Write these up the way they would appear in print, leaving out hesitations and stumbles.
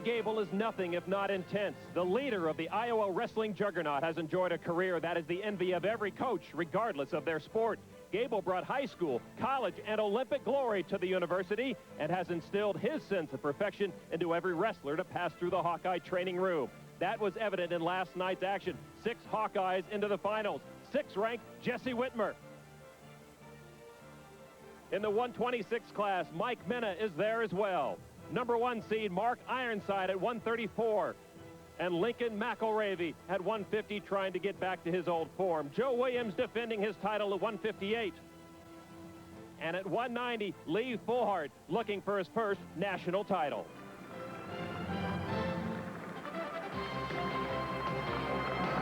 Gable is nothing if not intense. The leader of the Iowa wrestling juggernaut has enjoyed a career that is the envy of every coach, regardless of their sport. Gable brought high school, college, and Olympic glory to the university and has instilled his sense of perfection into every wrestler to pass through the Hawkeye training room. That was evident in last night's action. 6 Hawkeyes into the finals. 6th-ranked Jesse Whitmer. In the 126 class, Mike Minna is there as well. Number 1 seed Mark Ironside at 134. And Lincoln McIlravy at 150 trying to get back to his old form. Joe Williams defending his title at 158. And at 190, Lee Fullhart looking for his first national title.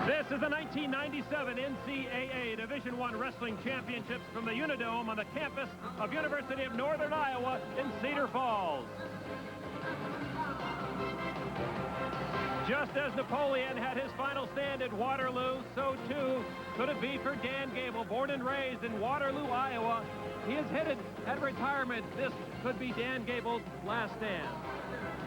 This is the 1997 NCAA Division I Wrestling Championships from the Unidome on the campus of University of Northern Iowa in Cedar Falls. Just as Napoleon had his final stand at Waterloo, so too could it be for Dan Gable, born and raised in Waterloo, Iowa. He is headed at retirement. This could be Dan Gable's last stand.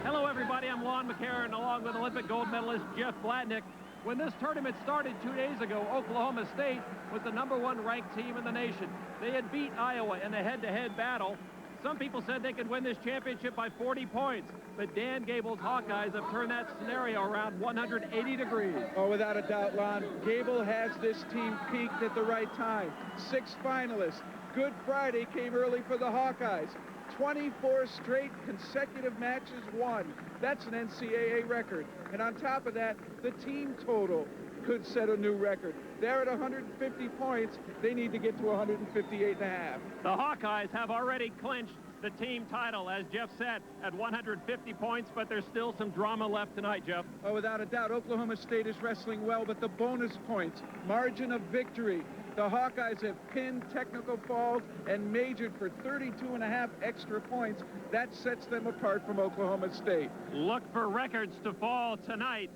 Hello, everybody. I'm Lon McCarron, along with Olympic gold medalist Jeff Blatnick. When this tournament started 2 days ago, Oklahoma State was the #1 ranked team in the nation. They had beat Iowa in a head-to-head battle. Some people said they could win this championship by 40 points, but Dan Gable's Hawkeyes have turned that scenario around 180 degrees. Oh, without a doubt, Lon. Gable has this team peaked at the right time. 6 finalists. Good Friday came early for the Hawkeyes. 24 straight consecutive matches won. That's an NCAA record. And on top of that, the team total could set a new record. They're at 150 points. They need to get to 158.5. The Hawkeyes have already clinched the team title, as Jeff said, at 150 points, but there's still some drama left tonight, Jeff. Oh, without a doubt, Oklahoma State is wrestling well, but the bonus points, margin of victory, the Hawkeyes have pinned technical falls and majored for 32.5 extra points. That sets them apart from Oklahoma State. Look for records to fall tonight.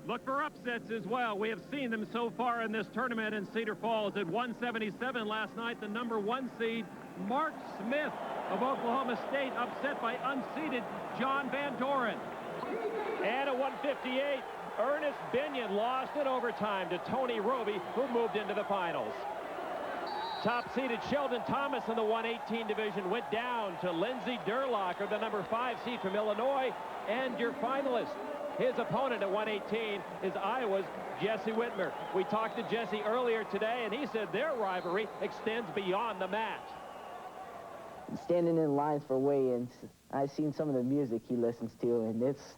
Look for upsets as well. We have seen them so far in this tournament in Cedar Falls. At 177 last night, the #1 seed, Mark Smith of Oklahoma State, upset by unseeded John Van Doren. And at 158, Ernest Binion lost in overtime to Tony Roby, who moved into the finals. Top-seeded Sheldon Thomas in the 118 division went down to Lindsey Durlocker, the #5 seed from Illinois, and your finalist. His opponent at 118 is Iowa's Jesse Whitmer. We talked to Jesse earlier today, and he said their rivalry extends beyond the mat. Standing in lines for weigh-ins, I've seen some of the music he listens to, and it's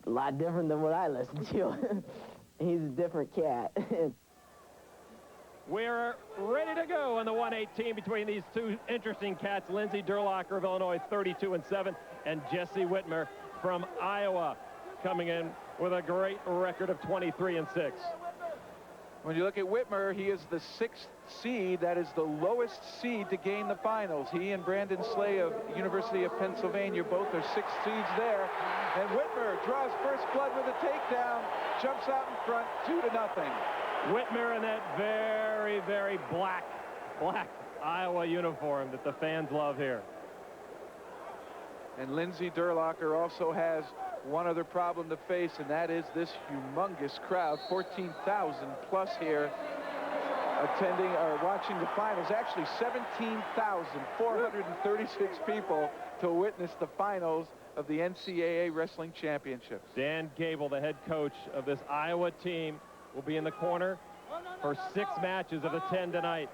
a lot different than what I listen to. He's a different cat. We're ready to go in the 118 between these two interesting cats, Lindsey Durlocker of Illinois, 32-7, and Jesse Whitmer from Iowa, coming in with a great record of 23-6. When you look at Whitmer, he is the 6th seed. That is the lowest seed to gain the finals. He and Brandon Slay of University of Pennsylvania both are 6th seeds there. And Whitmer draws first blood with a takedown, jumps out in front, 2-0. Whitmer in that very, very black Iowa uniform that the fans love here. And Lindsey Durlocker also has one other problem to face, and that is this humongous crowd, 14,000 plus here attending or watching the finals. Actually 17,436 people to witness the finals of the NCAA Wrestling Championships. Dan Gable, the head coach of this Iowa team, will be in the corner for 6 matches of the 10 tonight.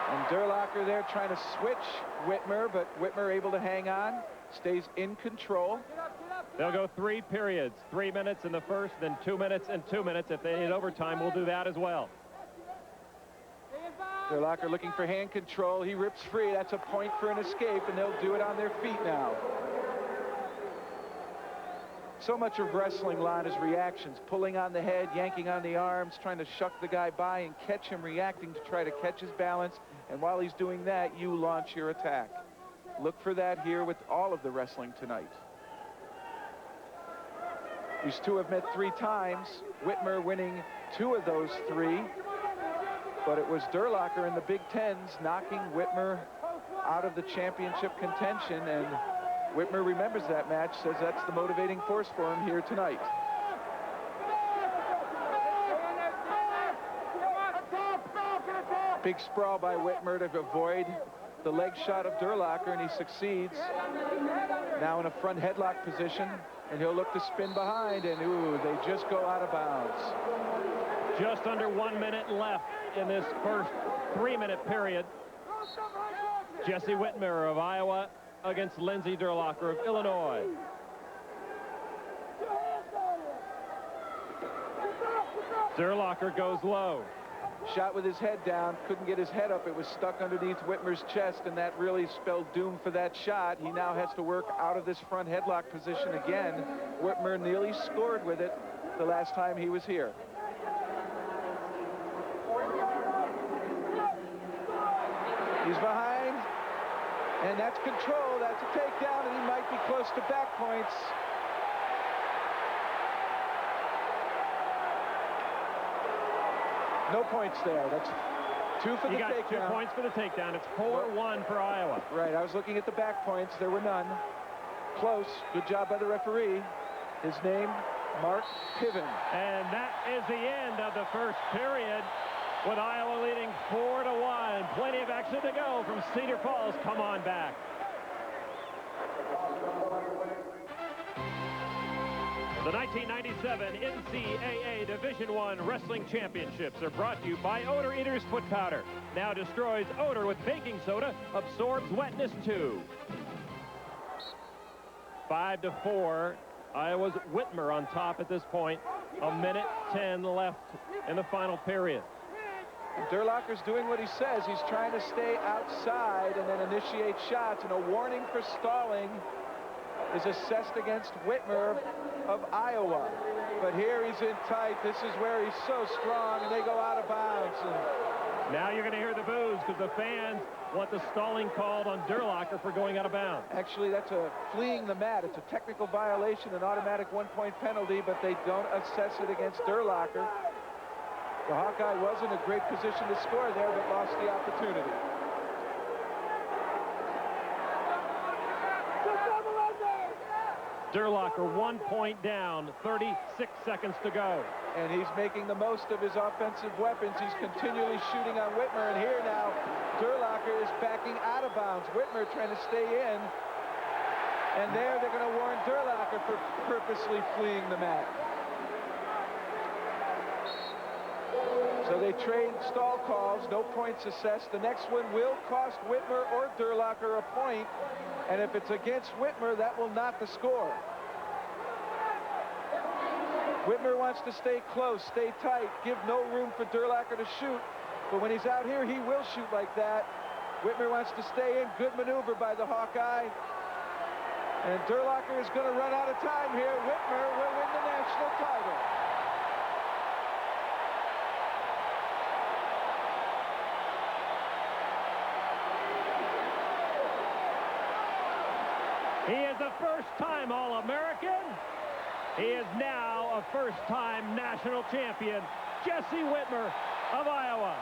And Durlocker there trying to switch Whitmer, but Whitmer able to hang on, stays in control. They'll go 3 periods, 3 minutes in the first, then 2 minutes and 2 minutes. If they need overtime, we'll do that as well. Durlocker looking for hand control. He rips free. That's a point for an escape, and they'll do it on their feet now. So much of wrestling, Lon, is reactions. Pulling on the head, yanking on the arms, trying to shuck the guy by and catch him reacting to try to catch his balance. And while he's doing that, you launch your attack. Look for that here with all of the wrestling tonight. These two have met 3 times. Whitmer winning 2 of those 3. But it was Durlocker in the Big Tens knocking Whitmer out of the championship contention. And Whitmer remembers that match, says that's the motivating force for him here tonight. Big sprawl by Whitmer to avoid the leg shot of Durlacher, and he succeeds. Now in a front headlock position, and he'll look to spin behind, and ooh, they just go out of bounds. Just under 1 minute left in this first 3-minute period. Jesse Whitmer of Iowa against Lindsey Durlacher of Illinois. Durlacher goes low. Shot with his head down, couldn't get his head up. It was stuck underneath Whitmer's chest, and that really spelled doom for that shot. He now has to work out of this front headlock position again. Whitmer nearly scored with it the last time he was here. He's behind, and that's control. That's a takedown, and he might be close to back points. No points there. That's 2 for the takedown. He got 2 points for the takedown. It's 4-1 for Iowa. Right. I was looking at the back points. There were none. Close. Good job by the referee. His name, Mark Piven. And that is the end of the first period, with Iowa leading 4-1. Plenty of action to go from Cedar Falls. Come on back. The 1997 NCAA Division I Wrestling Championships are brought to you by Odor Eater's Foot Powder. Now destroys odor with baking soda, absorbs wetness too. 5-4. Iowa's Whitmer on top at this point. 1:10 left in the final period. Durlacher's doing what he says. He's trying to stay outside and then initiate shots, and a warning for stalling is assessed against Whitmer of Iowa. But here he's in tight. This is where he's so strong, and they go out of bounds. And now you're going to hear the boos because the fans want the stalling called on Durlacher for going out of bounds. Actually, that's a fleeing the mat. It's a technical violation, an automatic 1-point penalty, but they don't assess it against Durlacher. The Hawkeye was in a great position to score there, but lost the opportunity. Durlacher 1 point down, 36 seconds to go. And he's making the most of his offensive weapons. He's continually shooting on Whitmer, and here now Durlacher is backing out of bounds. Whitmer trying to stay in, and there they're going to warn Durlacher for purposely fleeing the mat. So they trade stall calls, no points assessed. The next one will cost Whitmer or Durlacher a point. And if it's against Whitmer, that will not the score. Whitmer wants to stay close, stay tight, give no room for Durlacher to shoot. But when he's out here, he will shoot like that. Whitmer wants to stay in. Good maneuver by the Hawkeye. And Durlacher is going to run out of time here. Whitmer will win the national title. He is a first-time All-American. He is now a first-time national champion, Jesse Whitmer of Iowa.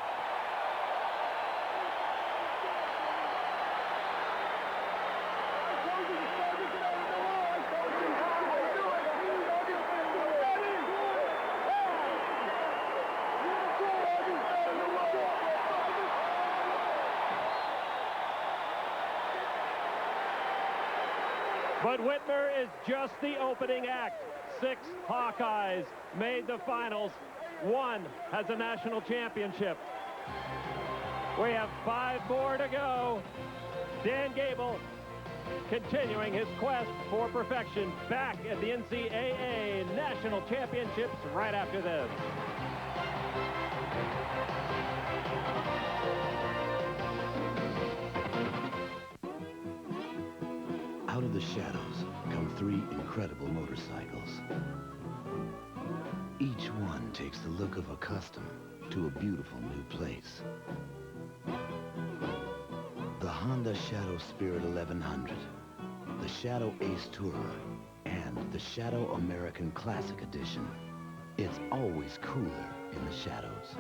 But Whitmer is just the opening act. 6 Hawkeyes made the finals. 1 has a national championship. We have 5 more to go. Dan Gable continuing his quest for perfection back at the NCAA National Championships right after this. Out of the shadows come 3 incredible motorcycles. Each one takes the look of a custom to a beautiful new place. The Honda Shadow Spirit 1100, the Shadow Ace Tourer, and the Shadow American Classic Edition. It's always cooler in the shadows.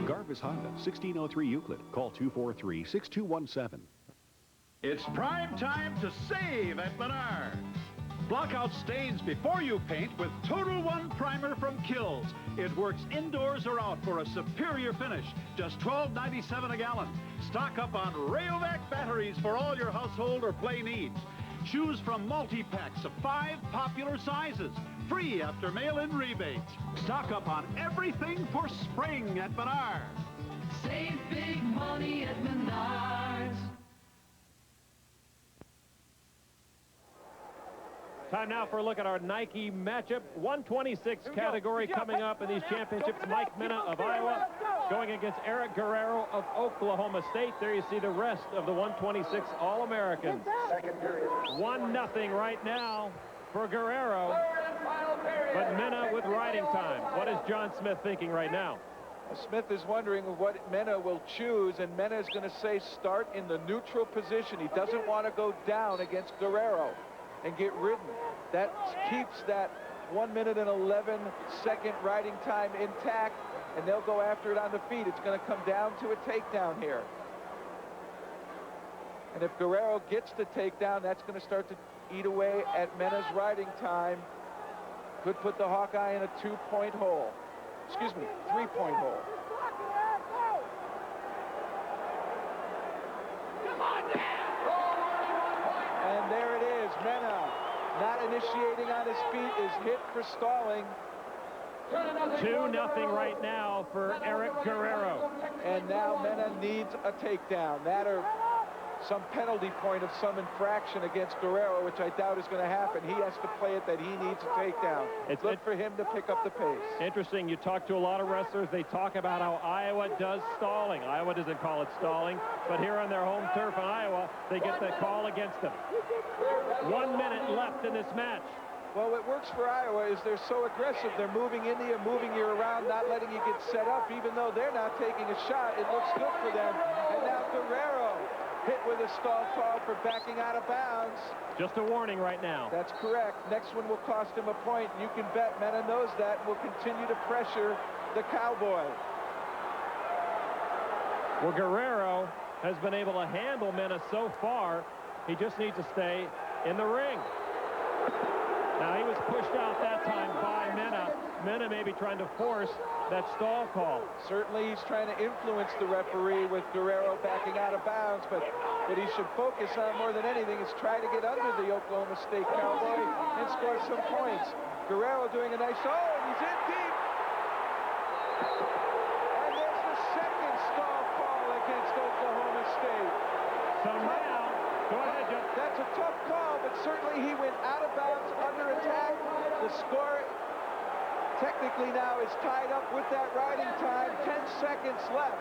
Garvis Honda, 1603 Euclid. Call 243-6217. It's prime time to save at Menards. Block out stains before you paint with Total One Primer from Kills. It works indoors or out for a superior finish. Just $12.97 a gallon. Stock up on Rayovac batteries for all your household or play needs. Choose from multi-packs of 5 popular sizes. Free after mail-in rebates. Stock up on everything for spring at Menards. Save big money at Menards. Time now for a look at our Nike matchup. 126 category coming up in these championships. Mike Minna of Iowa going against Eric Guerrero of Oklahoma State. There you see the rest of the 126 All-Americans. 1-0 right now for Guerrero. But Minna with riding time. What is John Smith thinking right now? Smith is wondering what Minna will choose, and Minna is going to say start in the neutral position. He doesn't want to go down against Guerrero and get ridden. That keeps that 1 minute and 11 second riding time intact, and they'll go after it on the feet. It's going to come down to a takedown here. And if Guerrero gets the takedown, that's going to start to eat away at Minna's riding time. Could put the Hawkeye in a 2-point hole. Excuse me, 3-point hole. And there it is. Minna, not initiating on his feet, is hit for stalling. 2-0 right now for Eric Guerrero. And now Minna needs a takedown. That or some penalty point of some infraction against Guerrero, which I doubt is going to happen. He has to play it that he needs a takedown. Look for him to pick up the pace. Interesting. You talk to a lot of wrestlers. They talk about how Iowa does stalling. Iowa doesn't call it stalling, but here on their home turf in Iowa, they get the call against them. 1 minute left in this match. Well, what works for Iowa is they're so aggressive. They're moving into you, moving you around, not letting you get set up. Even though they're not taking a shot, it looks good for them. And now Guerrero hit with a stall call for backing out of bounds. Just a warning right now. That's correct. Next one will cost him a point. You can bet Minna knows that and will continue to pressure the Cowboy. Well, Guerrero has been able to handle Minna so far. He just needs to stay in the ring. Now, he was pushed out that time by Minna. Minna may be trying to force that stall call. Certainly, he's trying to influence the referee with Guerrero backing out of bounds, but what he should focus on more than anything is try to get under the Oklahoma State Cowboy and score some points. Guerrero doing a nice, and he's in deep. And there's the second stall call against Oklahoma State. So now, go ahead, Jeff. That's a tough call, but certainly he went out of bounds under attack. The score technically now is tied up with that riding time. 10 seconds left.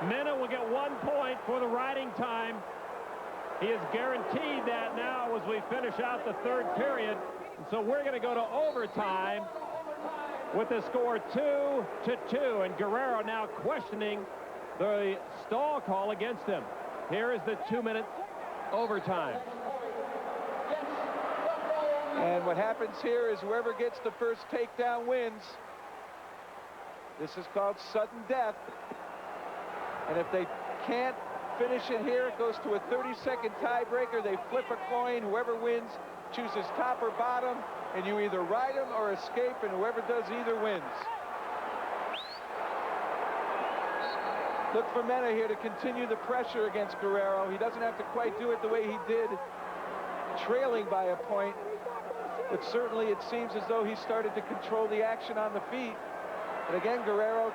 Minna will get 1 point for the riding time. He is guaranteed that now as we finish out the third period. And so we're going to go to overtime with the score 2-2. And Guerrero now questioning the stall call against him. Here is the 2-minute overtime. And what happens here is whoever gets the first takedown wins. This is called sudden death. And if they can't finish it here, it goes to a 30-second tiebreaker. They flip a coin. Whoever wins chooses top or bottom, and you either ride them or escape, and whoever does either wins. Look for Minna here to continue the pressure against Guerrero. He doesn't have to quite do it the way he did, trailing by a point. But certainly it seems as though he started to control the action on the feet. And again, Guerrero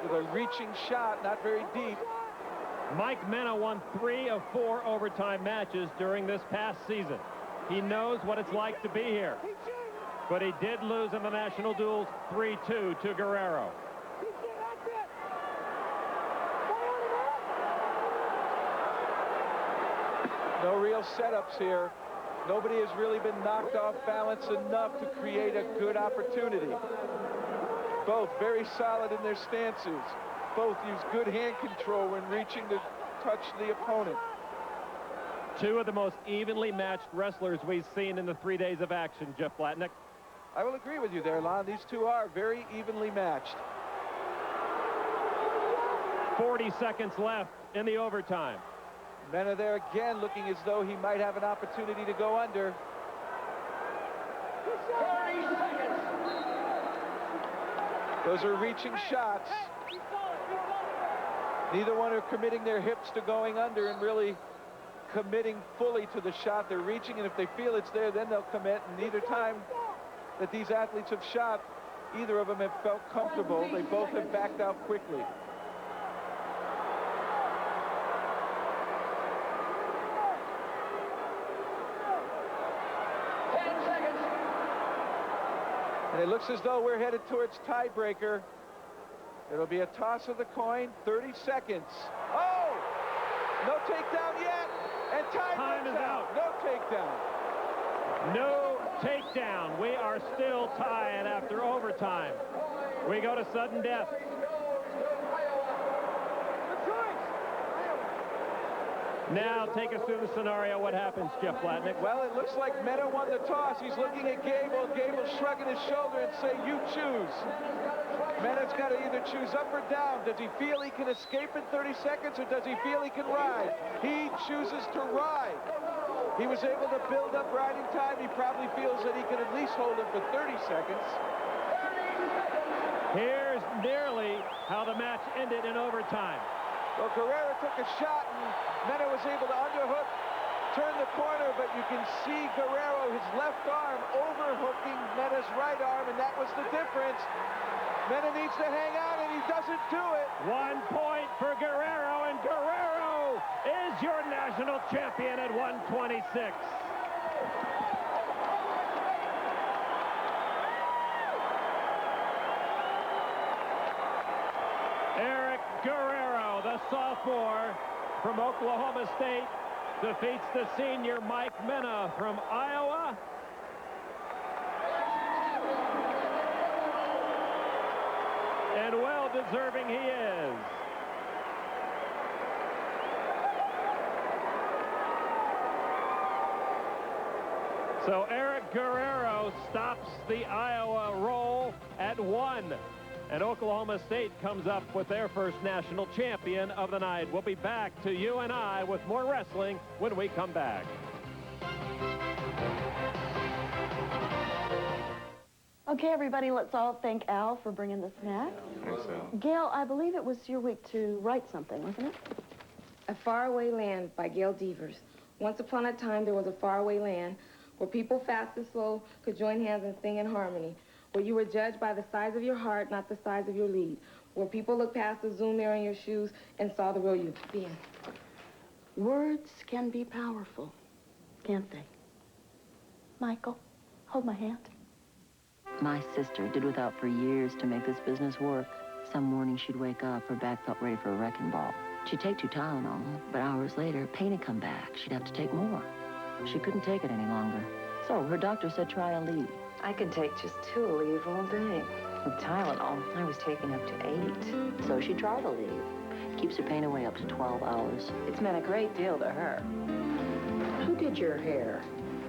with a reaching shot, not very deep. Mike Minna won 3 of 4 overtime matches during this past season. He knows what it's like to be here. But he did lose in the national duels 3-2 to Guerrero. No real setups here. Nobody has really been knocked off balance enough to create a good opportunity. Both very solid in their stances. Both use good hand control when reaching to touch the opponent. 2 of the most evenly matched wrestlers we've seen in the 3 days of action, Jeff Blatnick. I will agree with you there, Lon. These two are very evenly matched. 40 seconds left in the overtime. Mena there again, looking as though he might have an opportunity to go under. 30 seconds. Those are reaching shots. Neither one are committing their hips to going under and really committing fully to the shot. They're reaching, and if they feel it's there, then they'll commit. And neither time that these athletes have shot, either of them have felt comfortable. They both have backed out quickly. And it looks as though we're headed towards tiebreaker. It'll be a toss of the coin, 30 seconds. Oh! No takedown yet, and time is out. No takedown. No takedown. We are still tied after overtime. We go to sudden death. Now, take us through the scenario. What happens, Jeff Blatnick? Well, it looks like Mena won the toss. He's looking at Gable. Gable shrugging his shoulder and say, "You choose." Mena's got to either choose up or down. Does he feel he can escape in 30 seconds, or does he feel he can ride? He chooses to ride. He was able to build up riding time. He probably feels that he can at least hold him for 30 seconds. Here's nearly how the match ended in overtime. Well, Guerrero took a shot, and Mena was able to underhook, turn the corner, but you can see Guerrero, his left arm, overhooking Mena's right arm, and that was the difference. Mena needs to hang out, and he doesn't do it. 1 point for Guerrero, and Guerrero is your national champion at 126. Eric Guerrero, the sophomore from Oklahoma State, defeats the senior Mike Mena from Iowa. And well-deserving he is. So Eric Guerrero stops the Iowa roll at 1. And Oklahoma State comes up with their first national champion of the night. We'll be back to you and I with more wrestling when we come back. Okay, everybody, let's all thank Al for bringing the snacks. Gail, I believe it was your week to write something, wasn't it? A Faraway Land by Gail Devers. Once upon a time, there was a faraway land where people fast and slow could join hands and sing in harmony, where you were judged by the size of your heart, not the size of your lead, where people looked past the zoom mirror in your shoes and saw the real you. The end. Words can be powerful, can't they? Michael, hold my hand. My sister did without for years to make this business work. Some morning she'd wake up, her back felt ready for a wrecking ball. She'd take 2 Tylenol, but hours later, pain had come back. She'd have to take more. She couldn't take it any longer. So her doctor said try a lead. I could take just 2 Aleve all day. With Tylenol, I was taking up to 8. So she tried a lead. Keeps her pain away up to 12 hours. It's meant a great deal to her. Who did your hair?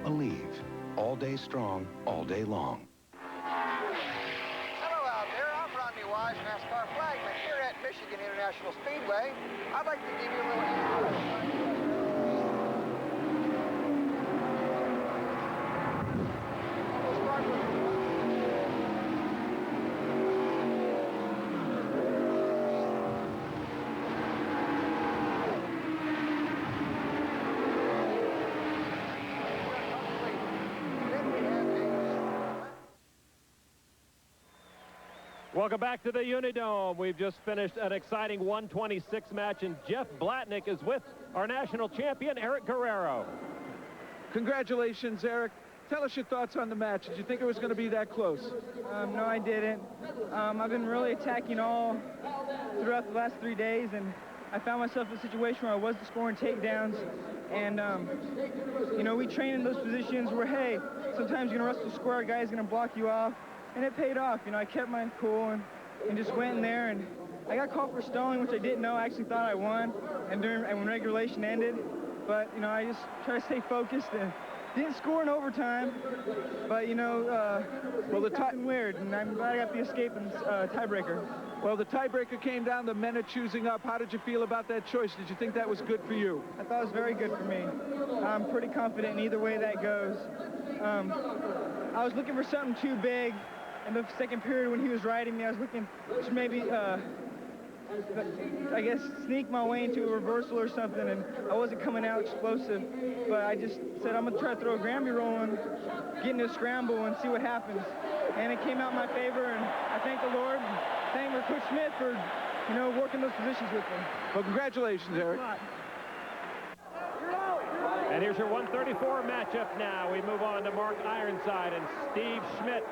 Aleve. All day strong, all day long. Hello out there. I'm Rodney Wise, NASCAR flagman here at Michigan International Speedway. I'd like to give you a little Welcome back to the Unidome. We've just finished an exciting 126 match, and Jeff Blatnick is with our national champion, Eric Guerrero. Congratulations, Eric. Tell us your thoughts on the match. Did you think it was going to be that close? No, I didn't. I've been really attacking all throughout the last 3 days, and I found myself in a situation where I wasn't scoring takedowns. And, you know, we train in those positions where, hey, sometimes you're going to wrestle square, a guy's going to block you off. And it paid off. You know, I kept my cool and just went in there, and I got called for stalling, which I didn't know. I actually thought I won. And when regulation ended, but, you know, I just try to stay focused and didn't score in overtime, but, you know, well, the time weird, and I'm glad I got the escape and tiebreaker. Well, the tiebreaker came down to men choosing up. How did you feel about that choice? Did you think that was good for you? I thought it was very good for me. I'm pretty confident in either way that goes. I was looking for something too big. In the second period when he was riding me, I was looking to maybe, I guess, sneak my way into a reversal or something, and I wasn't coming out explosive. But I just said, I'm going to try to throw a Granby roll and get into a scramble and see what happens. And it came out in my favor, and I thank the Lord, and thank Coach Smith for, you know, working those positions with me. Well, congratulations, Eric. And here's your 134 matchup now. We move on to Mark Ironside and Steve Schmidt.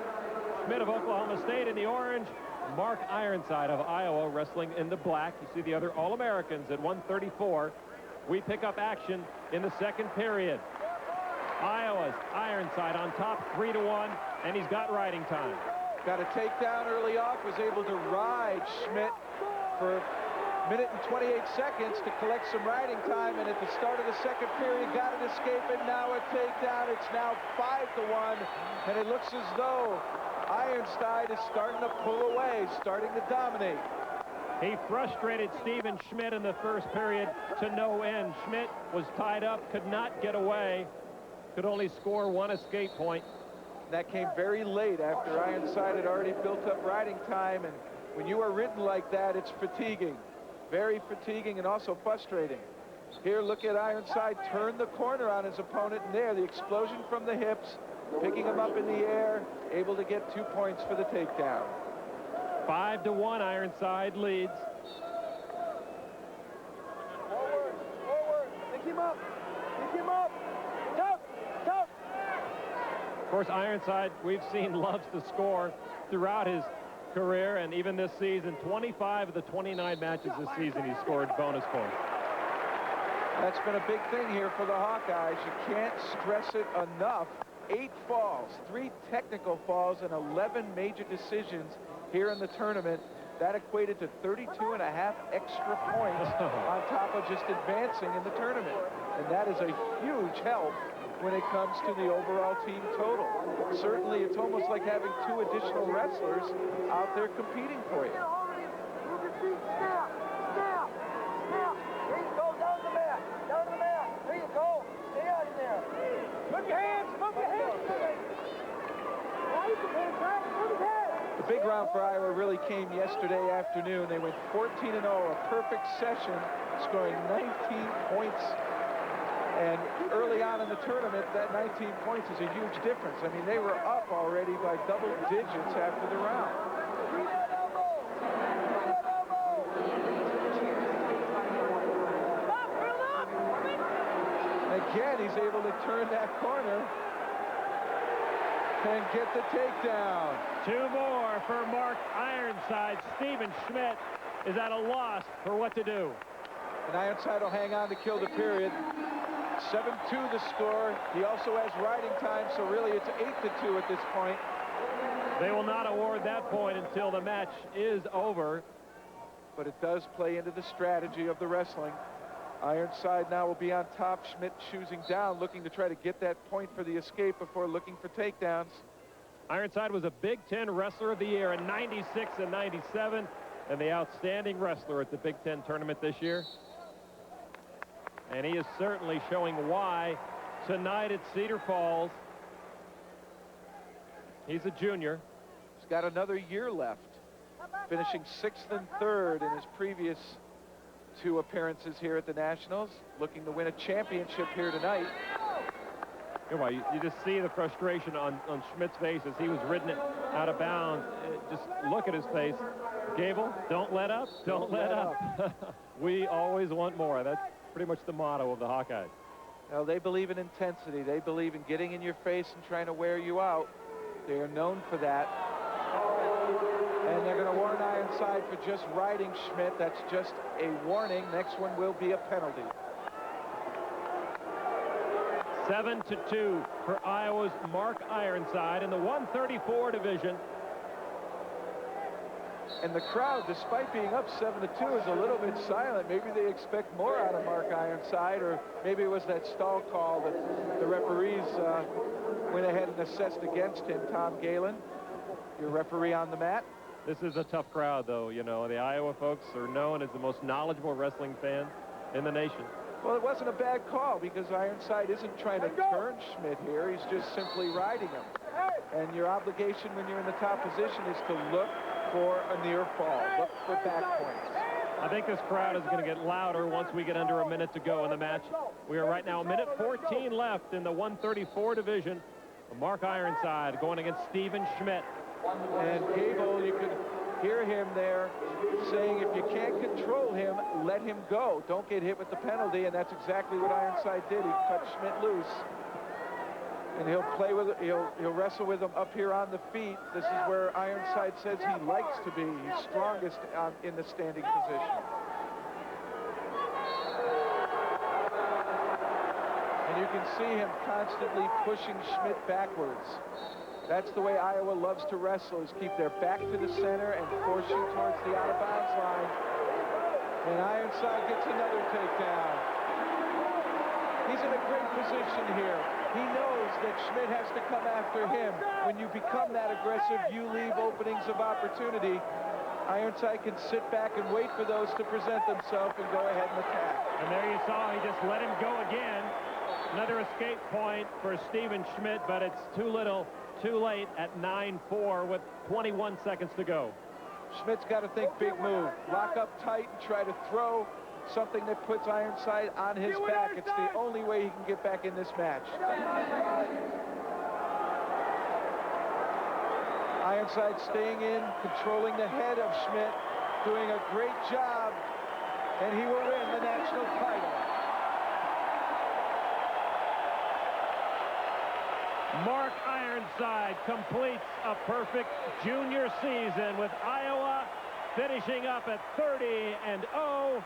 Schmidt of Oklahoma State in the orange. Mark Ironside of Iowa wrestling in the black. You see the other All-Americans at 134. We pick up action in the second period. Iowa's Ironside on top 3-1, and he's got riding time. Got a takedown early off, was able to ride Schmidt for a minute and 28 seconds to collect some riding time, and at the start of the second period got an escape, and now a takedown. It's now 5-1, and it looks as though Ironside is starting to pull away, starting to dominate. He frustrated Stephen Schmidt in the first period to no end. Schmidt was tied up, could not get away, could only score one escape point. That came very late after Ironside had already built up riding time, and when you are ridden like that, it's fatiguing. Very fatiguing and also frustrating. Here, look at Ironside turn the corner on his opponent, and there, the explosion from the hips, picking him up in the air, able to get 2 points for the takedown. 5-1, Ironside leads. Forward, pick him up, jump. Of course, Ironside, we've seen, loves to score throughout his career, and even this season, 25 of the 29 matches this season, he scored bonus points. That's been a big thing here for the Hawkeyes. You can't stress it enough. 8 falls, 3 technical falls, and 11 major decisions here in the tournament. That equated to 32 and a half extra points on top of just advancing in the tournament. And that is a huge help when it comes to the overall team total. Certainly, it's almost like having 2 additional wrestlers out there competing for you. Move your feet, snap. There you go, down to the mat. There you go. Stay out of there. Move your hands. The big round for Iowa really came yesterday afternoon. They went 14-0, a perfect session, scoring 19 points. And early on in the tournament, that 19 points is a huge difference. I mean, they were up already by double digits after the round. Again, he's able to turn that corner and get the takedown. 2 more for Mark Ironside. Stephen Schmidt is at a loss for what to do. And Ironside will hang on to kill the period. 7-2 the score. He also has riding time, so really it's 8-2 at this point. They will not award that point until the match is over. But it does play into the strategy of the wrestling. Ironside now will be on top. Schmidt choosing down, looking to try to get that point for the escape before looking for takedowns. Ironside was a Big Ten Wrestler of the Year in '96 and '97, and the outstanding wrestler at the Big Ten tournament this year. And he is certainly showing why tonight at Cedar Falls. He's a junior. He's got another year left, finishing 6th and 3rd in his previous 2 appearances here at the Nationals, looking to win a championship here tonight. You just see the frustration on Schmidt's face as he was ridden out of bounds. Just look at his face. Gable, don't let up, don't let up. We always want more. That's pretty much the motto of the Hawkeyes. Now, they believe in intensity. They believe in getting in your face and trying to wear you out. They are known for that. And they're going to warn Ironside for just riding Schmidt. That's just a warning. Next one will be a penalty. 7-2 for Iowa's Mark Ironside in the 134 division. And the crowd, despite being up 7-2, is a little bit silent. Maybe they expect more out of Mark Ironside, or maybe it was that stall call that the referees went ahead and assessed against him. Tom Galen, your referee on the mat. This is a tough crowd, though. You know, the Iowa folks are known as the most knowledgeable wrestling fans in the nation. Well, it wasn't a bad call because Ironside isn't trying to turn Schmidt here. He's just simply riding him. And your obligation when you're in the top position is to look for a near fall. Look for back points. I think this crowd is going to get louder once we get under a minute to go in the match. We are right now a minute 14 left in the 134 division. Mark Ironside going against Stephen Schmidt. And Gable, you can hear him there saying if you can't control him, let him go. Don't get hit with the penalty, and that's exactly what Ironside did. He cut Schmidt loose. And he'll play with it, he'll wrestle with him up here on the feet. This is where Ironside says he likes to be. He's strongest in the standing position. And you can see him constantly pushing Schmidt backwards. That's the way Iowa loves to wrestle, is keep their back to the center and force you towards the out-of-bounds line. And Ironside gets another takedown. He's in a great position here. He knows that Schmidt has to come after him. When you become that aggressive, you leave openings of opportunity. Ironside can sit back and wait for those to present themselves and go ahead and attack. And there you saw, he just let him go again. Another escape point for Stephen Schmidt, but it's too little, too late at 9-4 with 21 seconds to go. Schmidt's got to think big move. Lock up tight and try to throw something that puts Ironside on his back. It's the only way he can get back in this match. Ironside staying in, controlling the head of Schmidt, doing a great job, and he will win the national title. Mark Ironside completes a perfect junior season with Iowa finishing up at 30-0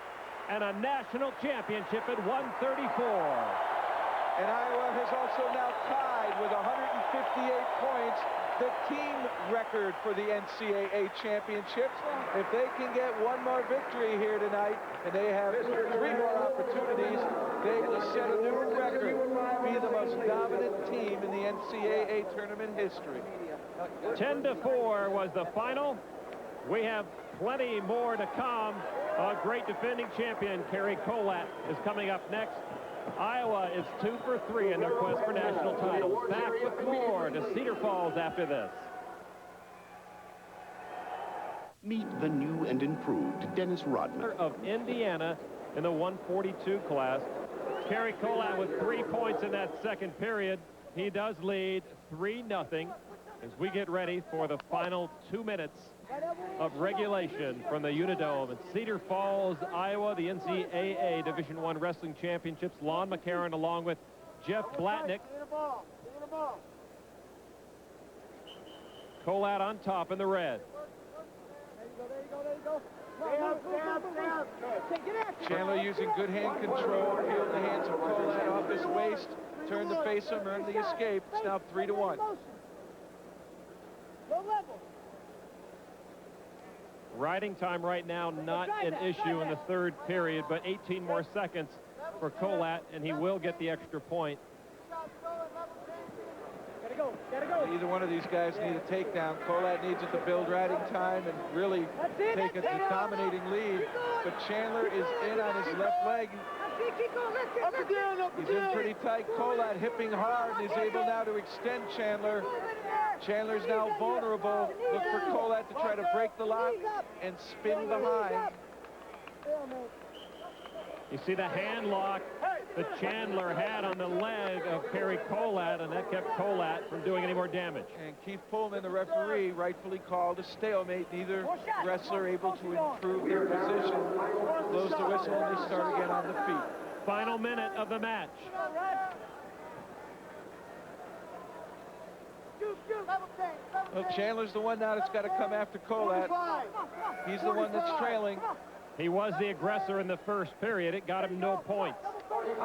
and a national championship at 134. And Iowa has also now tied with 158 points the team record for the NCAA Championships. If they can get one more victory here tonight, and they have 3 more opportunities, they will set a new record, be the most dominant team in the NCAA tournament history. 10-4 was the final. We have plenty more to come. A great defending champion, Kerry Kolat, is coming up next. Iowa is 2 for 3 in their quest for national titles. Back with more to Cedar Falls after this. Meet the new and improved Dennis Rodman of Indiana in the 142 class. Kerry Kolat with 3 points in that second period. He does lead 3-0 as we get ready for the final 2 minutes of regulation from the Unidome in Cedar Falls, Iowa, the NCAA Division I Wrestling Championships. Lon McCarron along with Jeff Blatnick. Kolat on top in the red. Chandler using good hand control, peeled the hands of Kolat off his waist, turned to face him, earned the escape. It's now 3-1. Riding time right now not an issue in the third period, but 18 more seconds for Kolat, and he will get the extra point. Either one of these guys need a takedown. Kolat needs it to build riding time and really take a dominating lead. But Chandler is in on his left leg. He's in pretty tight. Kolat hipping hard and is able now to extend Chandler. Chandler's now vulnerable. Look for Kolat to try to break the lock and spin behind. You see the hand lock that Chandler had on the leg of Kerry Kolat, and that kept Kolat from doing any more damage. And Keith Pullman, the referee, rightfully called a stalemate. Neither wrestler able to improve their position. Blows the whistle and they start again on the feet. Final minute of the match. Well, Chandler's the one now that's got to come after Kolat. He's the one that's trailing. He was the aggressor in the first period. It got him no points.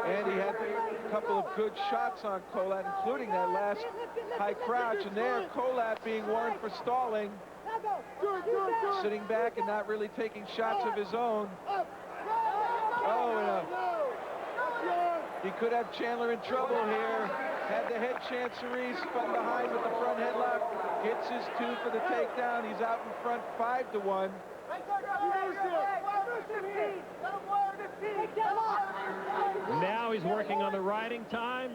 And he had a couple of good shots on Kolat, including that last high crouch. And there, Kolat being warned for stalling. Sitting back and not really taking shots of his own. Oh, he could have Chandler in trouble here. Had the head chancery, spun behind with the front headlock. Gets his 2 for the takedown. He's out in front 5-1. Now he's working on the riding time.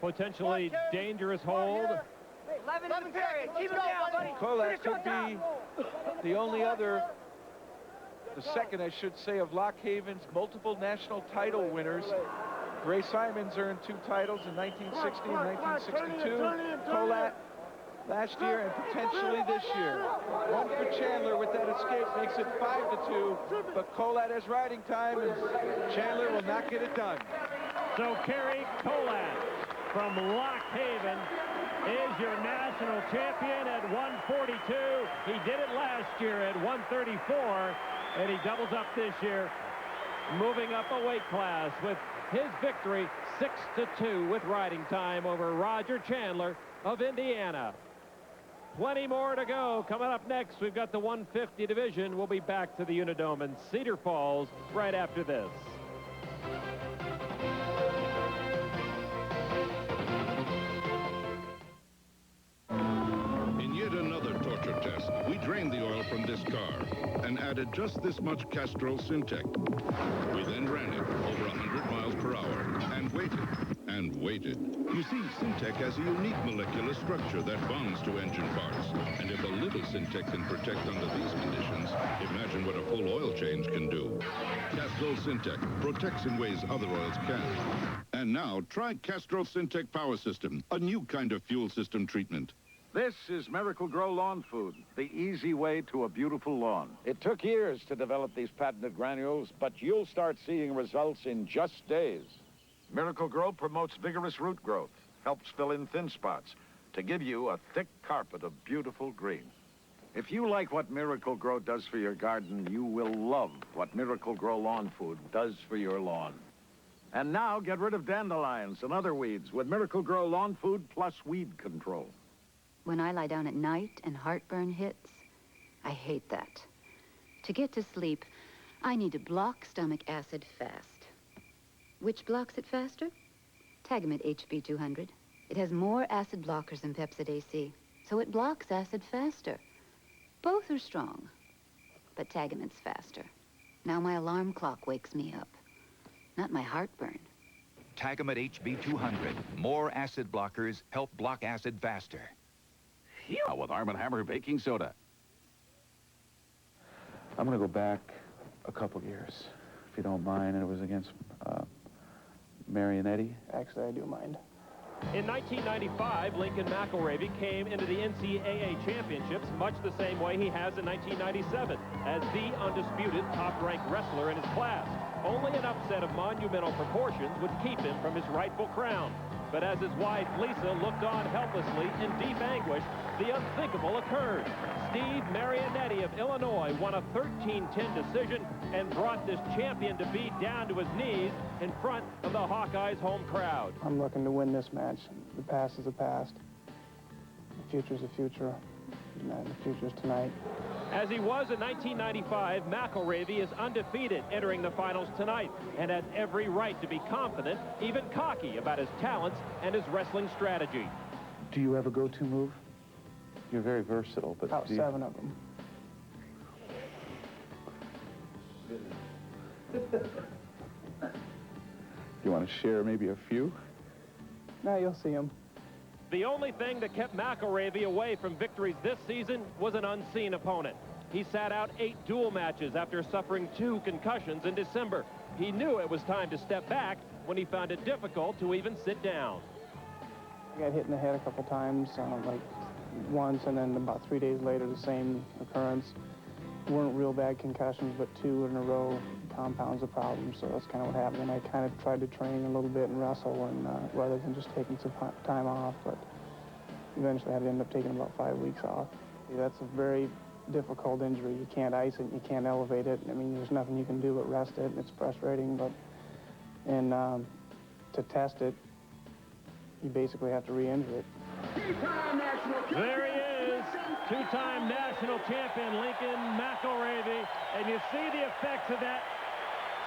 Potentially dangerous hold. 11 period. Keep him down, buddy. Kolat could be the only other, the second, I should say, of Lock Haven's multiple national title winners. Ray Simons earned 2 titles in 1960 and 1962. Kolat last year and potentially this year. 1 for Chandler with that escape makes it 5-2. But Kolat has riding time, and Chandler will not get it done. So Kerry Kolat from Lock Haven is your national champion at 142. He did it last year at 134, and he doubles up this year, moving up a weight class with his victory 6-2 with riding time over Roger Chandler of Indiana. 20 more to go. Coming up next, we've got the 150 division. We'll be back to the Unidome in Cedar Falls right after this. In yet another torture test, we drained the oil from this car and added just this much Castrol Syntec. We then ran it over 100 miles per hour and waited and waited. You see, Syntec has a unique molecular structure that bonds to engine parts. And if a little Syntec can protect under these conditions, imagine what a full oil change can do. Castrol Syntec protects in ways other oils can't. And now, try Castrol Syntec Power System, a new kind of fuel system treatment. This is Miracle Grow Lawn Food, the easy way to a beautiful lawn. It took years to develop these patented granules, but you'll start seeing results in just days. Miracle Grow promotes vigorous root growth, helps fill in thin spots, to give you a thick carpet of beautiful green. If you like what Miracle Grow does for your garden, you will love what Miracle Grow Lawn Food does for your lawn. And now, get rid of dandelions and other weeds with Miracle Grow Lawn Food plus weed control. When I lie down at night and heartburn hits, I hate that. To get to sleep, I need to block stomach acid fast. Which blocks it faster? Tagamet HB200. It has more acid blockers than Pepsid AC, so it blocks acid faster. Both are strong, but Tagamet's faster. Now my alarm clock wakes me up, not my heartburn. Tagamet HB200. More acid blockers help block acid faster. With Arm & Hammer baking soda. I'm going to go back a couple years, if you don't mind, and it was against Marionetti. Actually, I do mind. In 1995, Lincoln McIlravy came into the NCAA Championships much the same way he has in 1997, as the undisputed top-ranked wrestler in his class. Only an upset of monumental proportions would keep him from his rightful crown. But as his wife, Lisa, looked on helplessly in deep anguish, the unthinkable occurred. Steve Marionetti of Illinois won a 13-10 decision and brought this champion-to-be down to his knees in front of the Hawkeyes' home crowd. I'm looking to win this match. The past is the past. The future's the future. And the future's tonight. As he was in 1995, McIlravy is undefeated entering the finals tonight and has every right to be confident, even cocky about his talents and his wrestling strategy. Do you have a go-to move? You're very versatile, but about 7 of them. You want to share maybe a few? No, you'll see them. The only thing that kept McIlravy away from victories this season was an unseen opponent. He sat out 8 duel matches after suffering 2 concussions in December. He knew it was time to step back when he found it difficult to even sit down. I got hit in the head a couple times, like once, and then about 3 days later, the same occurrence. Weren't real bad concussions, but 2 in a row compounds the problem, so that's kind of what happened. And I kind of tried to train a little bit and wrestle, and rather than just taking some time off, but eventually I had to end up taking about 5 weeks off. That's a very difficult injury. You can't ice it, you can't elevate it. I mean, there's nothing you can do but rest it, and it's frustrating, but to test it, you basically have to re-injure it. There he is, two-time national champion Lincoln McIlravy, and you see the effects of that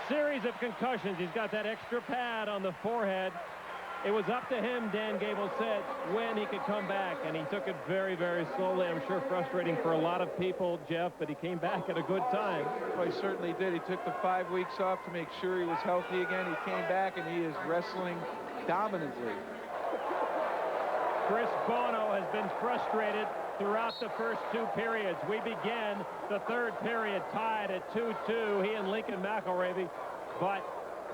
series of concussions. He's got that extra pad on the forehead. It was up to him, Dan Gable said, when he could come back, and he took it very, very slowly. I'm sure frustrating for a lot of people, Jeff, but he came back at a good time. Well, he certainly did. He took the 5 weeks off to make sure he was healthy again. He came back, and he is wrestling dominantly. Chris Bono has been frustrated throughout the first two periods. We began the third period tied at 2-2, he and Lincoln McIlravy, but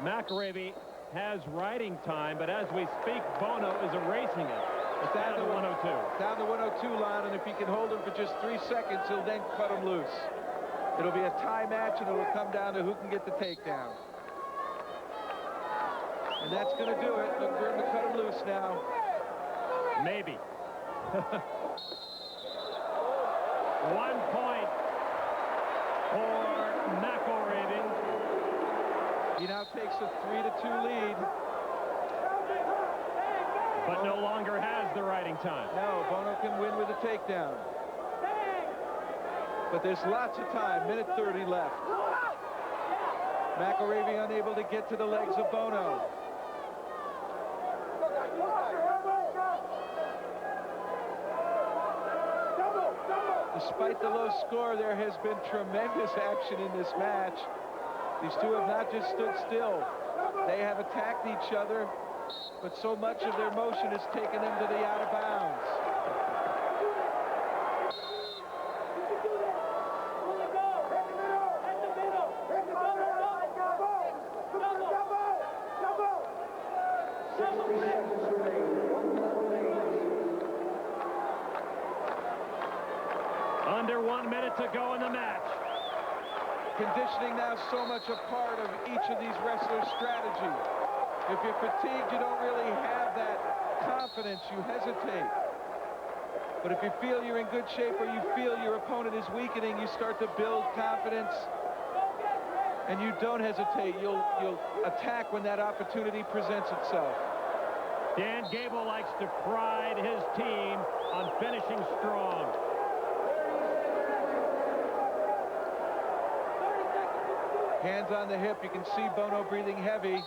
McIlravy has riding time, but as we speak, Bono is erasing it. It's down to 102. Down the 102 line, and if he can hold him for just 3 seconds, he'll then cut him loose. It'll be a tie match, and it'll come down to who can get the takedown. And that's going to do it. Look, we're going to cut him loose now. Maybe. 1 point for McIlravy. He now takes a 3-2 lead. But no longer has the riding time. No, Bono can win with a takedown. But there's lots of time, minute 30 left. McIlravy unable to get to the legs of Bono. Despite the low score, there has been tremendous action in this match. These two have not just stood still. They have attacked each other, but so much of their motion has taken them to the out of bounds. Under 1 minute to go in the match. Conditioning now so much a part of each of these wrestlers' strategy. If you're fatigued, you don't really have that confidence. You hesitate. But if you feel you're in good shape or you feel your opponent is weakening, you start to build confidence. And you don't hesitate. You'll attack when that opportunity presents itself. Dan Gable likes to pride his team on finishing strong. Hands on the hip. You can see Bono breathing heavy.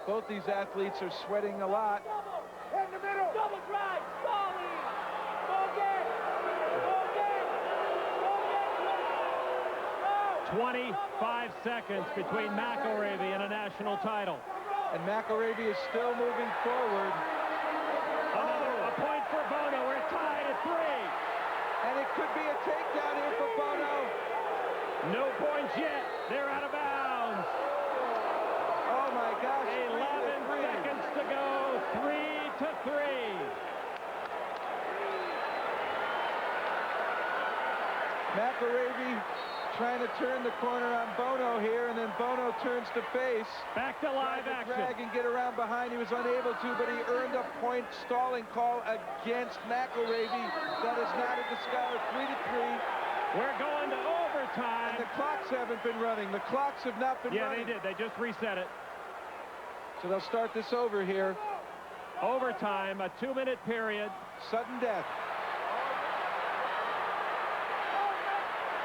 Both these athletes are sweating a lot. In the middle. Double drive. 25 seconds between McIlravy and a national title. And McIlravy is still moving forward. A point for Bono. We're tied at 3. And it could be a takedown here for Bono. No points yet. They're out of bounds. Oh my gosh. 11 seconds to go. 3-3. McIlravy trying to turn the corner on Bono here, and then Bono turns to face. Back to live action. Drag and get around behind. He was unable to, but he earned a point stalling call against McIlravy. That is not a discard. 3-3. We're going to overtime. And the clocks haven't been running. The clocks have not been running. Yeah, they did. They just reset it. So they'll start this over here. Overtime, a 2-minute period. Sudden death.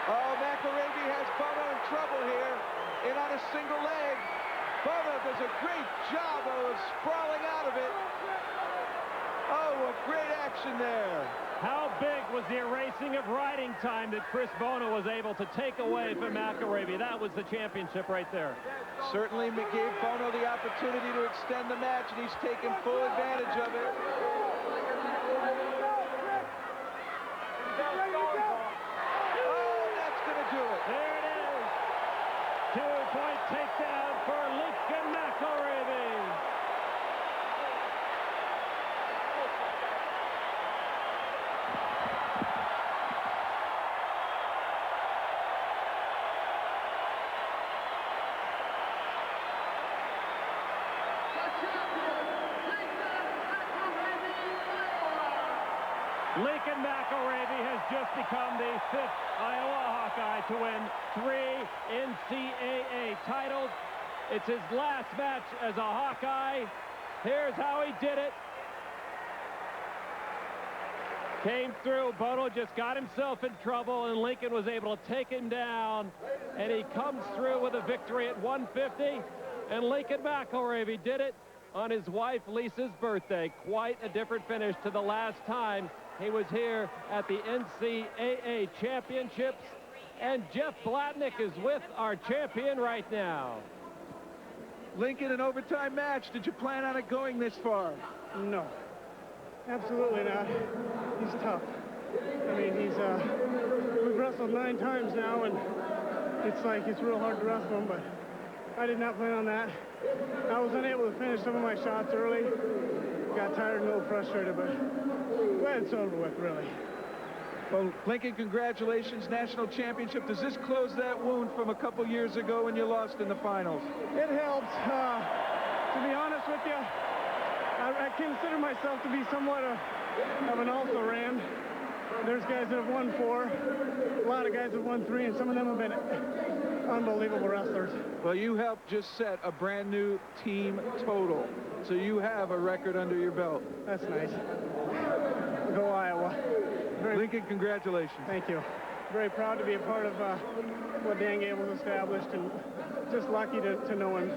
Oh, McIlravy has Bono in trouble here. In on a single leg. Bono does a great job of sprawling out of it. Oh, a great action there. How big was the erasing of riding time that Chris Bono was able to take away from McIlravy? That was the championship right there. Certainly gave Bono the opportunity to extend the match, and he's taken full advantage of it. Oh, that's going to do it. There it is. 2-point takedown for Lincoln McIlravy. Lincoln McIlravy has just become the 5th Iowa Hawkeye to win 3 NCAA titles. It's his last match as a Hawkeye. Here's how he did it. Came through. Bono just got himself in trouble, and Lincoln was able to take him down. And he comes through with a victory at 150. And Lincoln McIlravy did it on his wife Lisa's birthday. Quite a different finish to the last time he was here at the NCAA Championships. And Jeff Blatnick is with our champion right now. Lincoln, an overtime match. Did you plan on it going this far? No. Absolutely not. He's tough. I mean, we've wrestled 9 times now, and it's real hard to wrestle him, but I did not plan on that. I was unable to finish some of my shots early. Got tired and a little frustrated, but glad it's over with, really. Well, Lincoln, congratulations, national championship. Does this close that wound from a couple years ago when you lost in the finals? It helps. To be honest with you, I consider myself to be somewhat of an also-ran. There's guys that have won 4, a lot of guys have won 3, and some of them have been unbelievable wrestlers. Well, you helped just set a brand new team total, so you have a record under your belt. That's nice. Go Iowa. Lincoln, congratulations. Thank you. Very proud to be a part of what Dan Gable's established, and just lucky to know him.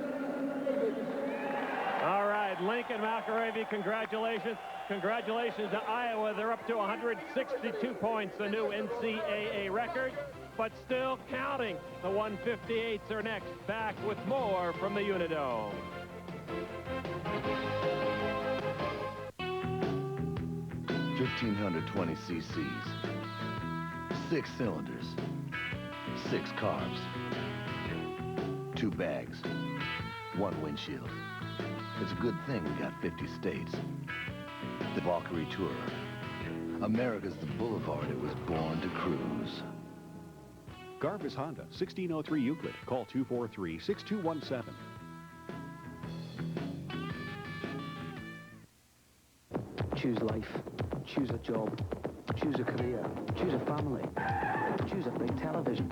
All right, Lincoln McIlravy, congratulations. Congratulations to Iowa. They're up to 162 points, a new NCAA record, but still counting. The 158s are next. Back with more from the Unidome. $1,520 cc's, 6 cylinders, 6 carbs, 2 bags, 1 windshield. It's a good thing we got 50 states. The Valkyrie Tourer. America's the boulevard it was born to cruise. Garvis Honda, 1603 Euclid. Call 243-6217. Choose life. Choose a job. Choose a career. Choose a family. Choose a big television.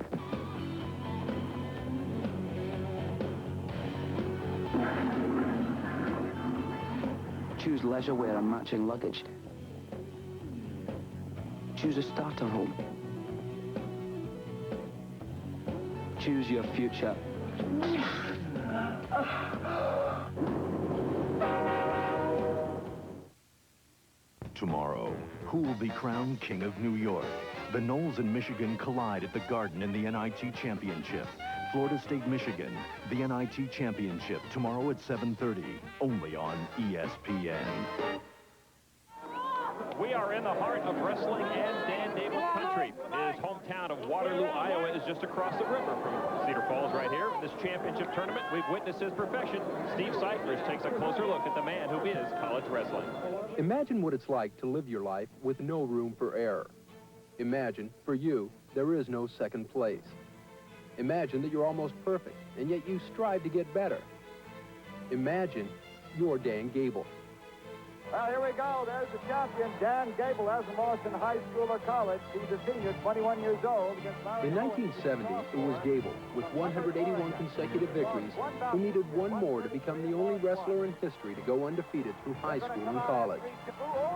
Choose leisure wear and matching luggage. Choose a starter home. Choose your future. Tomorrow, who will be crowned King of New York? The Knowles and Michigan collide at the Garden in the NIT Championship. Florida State, Michigan, the NIT Championship, tomorrow at 7:30, only on ESPN. We are in the heart of wrestling and Dan Gable country. His hometown of Waterloo, Iowa is just across the river from Cedar Falls right here. This championship tournament, we've witnessed his profession. Steve Cypress takes a closer look at the man who is college wrestling. Imagine what it's like to live your life with no room for error. Imagine, for you, there is no second place. Imagine that you're almost perfect, and yet you strive to get better. Imagine you're Dan Gable. Well, here we go. There's the champion, Dan Gable, hasn't lost in high school or college. He's a senior, 21 years old. In 1970, it was Gable, with 181 consecutive victories, who needed one more to become the only wrestler in history to go undefeated through high school and college.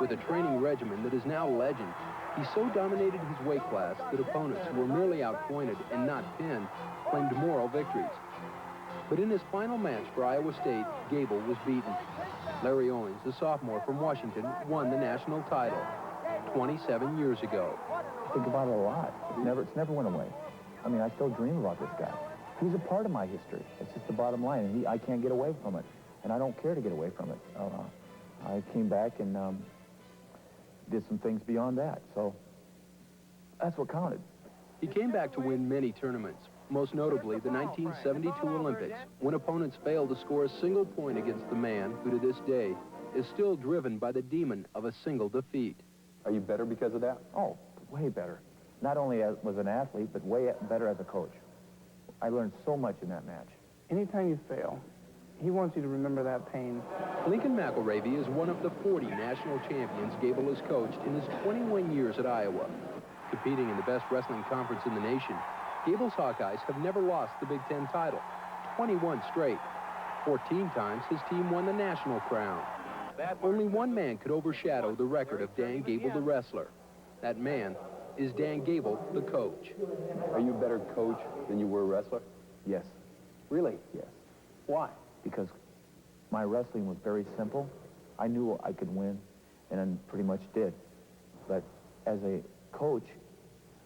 With a training regimen that is now legend, he so dominated his weight class that opponents who were merely outpointed and not pinned claimed moral victories. But in his final match for Iowa State, Gable was beaten. Larry Owens, the sophomore from Washington, won the national title 27 years ago. I think about it a lot. It's never went away. I mean, I still dream about this guy. He's a part of my history. It's just the bottom line, and I can't get away from it, and I don't care to get away from it. I came back and did some things beyond that, so that's what counted. He came back to win many tournaments, most notably the 1972 Olympics, when opponents failed to score a single point against the man who to this day is still driven by the demon of a single defeat. Are you better because of that? Oh, way better. Not only as an athlete, but way better as a coach. I learned so much in that match. Anytime you fail, he wants you to remember that pain. Lincoln McIlravy is one of the 40 national champions Gable has coached in his 21 years at Iowa. Competing in the best wrestling conference in the nation, Gable's Hawkeyes have never lost the Big Ten title, 21 straight. 14 times his team won the national crown. Only one man could overshadow the record of Dan Gable the wrestler, That man is Dan Gable, the coach. Are you a better coach than you were a wrestler? Yes. Really? Yes. Why? Because my wrestling was very simple. I knew I could win, and I pretty much did. But as a coach,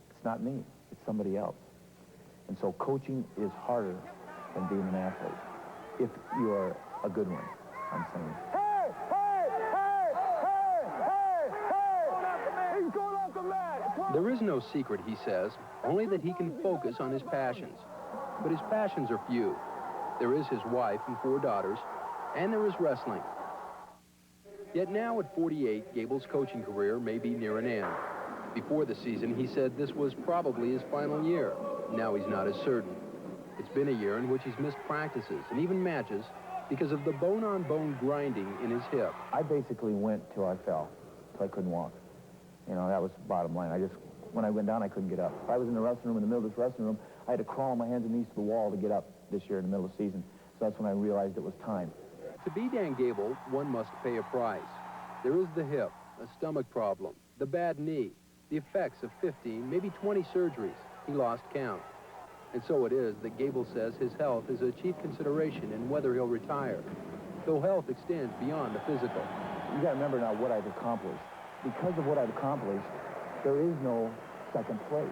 it's not me. It's somebody else. And so coaching is harder than being an athlete. If you're a good one, I'm saying. Hey! Hey! Hey! Hey! Hey! Hey! He's going off the mat! There is no secret, he says, only that he can focus on his passions. But his passions are few. There is his wife and 4 daughters, and there is wrestling. Yet now at 48, Gable's coaching career may be near an end. Before the season, he said this was probably his final year. Now he's not as certain. It's been a year in which he's missed practices and even matches because of the bone-on-bone grinding in his hip. I basically went till I fell, till I couldn't walk. You know, that was the bottom line. When I went down, I couldn't get up. If I was in the wrestling room, in the middle of this wrestling room, I had to crawl on my hands and knees to the wall to get up this year in the middle of the season. So that's when I realized it was time. To be Dan Gable, one must pay a price. There is the hip, a stomach problem, the bad knee, the effects of 15, maybe 20 surgeries. He lost count. And so it is that Gable says his health is a chief consideration in whether he'll retire, though health extends beyond the physical. You got to remember now what I've accomplished. Because of what I've accomplished, there is no second place.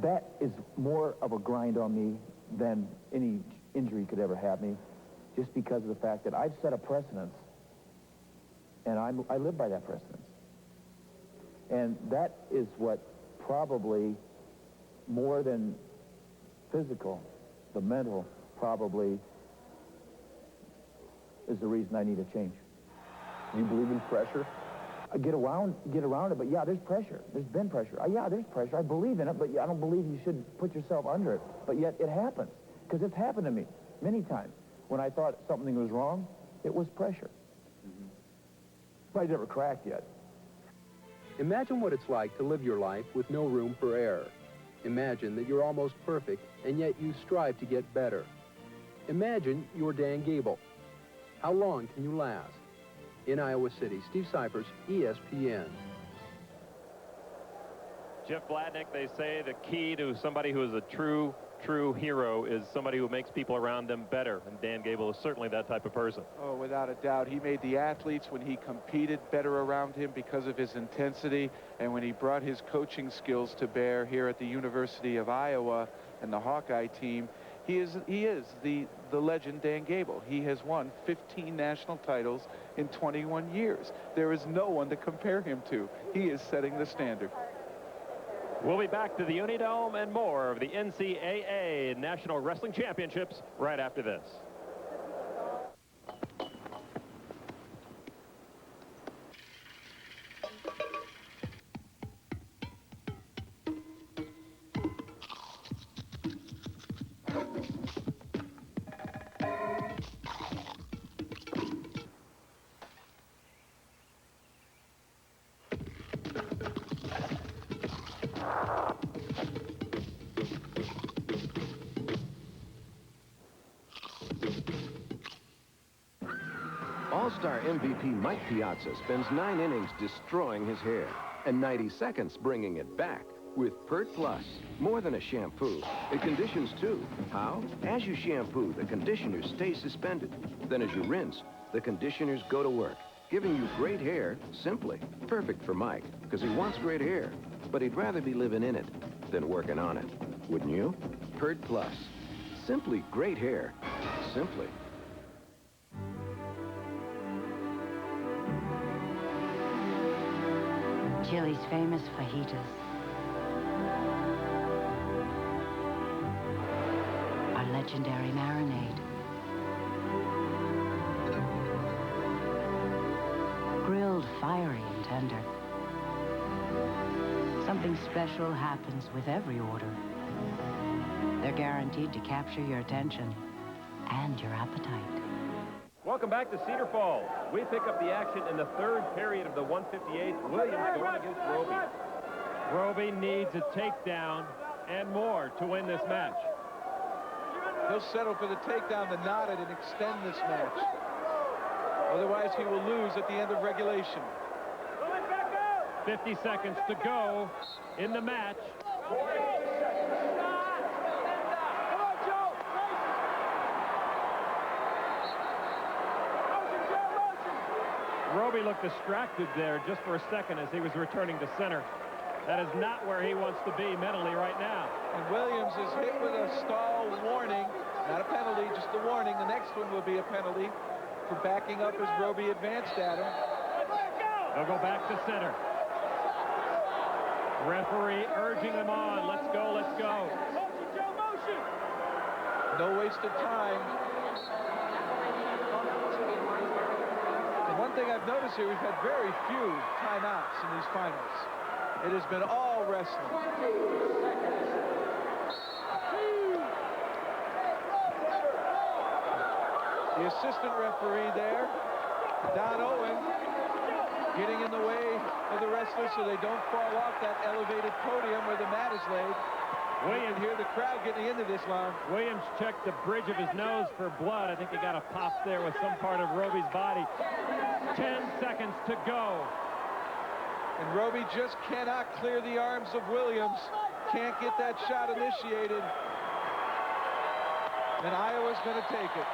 That is more of a grind on me than any injury could ever have me, just because of the fact that I've set a precedence, and I live by that precedence. And that is what probably, more than physical, the mental probably is the reason I need a change. Do you believe in pressure? I get around it, but yeah, there's pressure. There's been pressure. Yeah, there's pressure. I believe in it, but I don't believe you should put yourself under it. But yet it happens, because it's happened to me many times. When I thought something was wrong, it was pressure. But I never cracked yet. Imagine what it's like to live your life with no room for error. Imagine that you're almost perfect, and yet you strive to get better. Imagine you're Dan Gable. How long can you last? In Iowa City, Steve Cyphers, ESPN. Jeff Blatnick, they say the key to somebody who is a true hero is somebody who makes people around them better, and Dan Gable is certainly that type of person. Oh, without a doubt. He made the athletes, when he competed, better around him because of his intensity, and when he brought his coaching skills to bear here at the University of Iowa and the Hawkeye team, he is the legend Dan Gable. He has won 15 national titles in 21 years. There is no one to compare him to. He is setting the standard. We'll be back to the Unidome and more of the NCAA National Wrestling Championships right after this. All-star MVP Mike Piazza spends 9 innings destroying his hair and 90 seconds bringing it back with Pert Plus. More than a shampoo, it conditions too. How? As you shampoo, the conditioners stay suspended. Then as you rinse, the conditioners go to work, giving you great hair simply. Perfect for Mike, because he wants great hair, but he'd rather be living in it than working on it. Wouldn't you? Pert Plus. Simply great hair. Simply. Chile's famous fajitas our legendary marinade. Grilled fiery and tender. Something special happens with every order. They're guaranteed to capture your attention and your appetite. Welcome back to Cedar Falls. We pick up the action in the third period of the 158th. Williams going against Roby. Roby needs a takedown and more to win this match. He'll settle for the takedown, the knotted, and extend this match. Otherwise, he will lose at the end of regulation. 50 seconds to go in the match. Roby looked distracted there just for a second as he was returning to center. That is not where he wants to be mentally right now. And Williams is hit with a stall warning. Not a penalty, just a warning. The next one will be a penalty for backing up as Roby advanced at him. They'll go back to center. Referee urging them on. Let's go, let's go. No wasted time. And one thing I've noticed here, we've had very few timeouts in these finals. It has been all wrestling. The assistant referee there, Don Owen, getting in the way of the wrestlers so they don't fall off that elevated podium where the mat is laid. Williams, hear the crowd getting into this, Lon. Williams checked the bridge of his nose for blood. I think he got a pop there with some part of Roby's body. 10 seconds to go. And Roby just cannot clear the arms of Williams. Can't get that shot initiated. And Iowa's going to take it.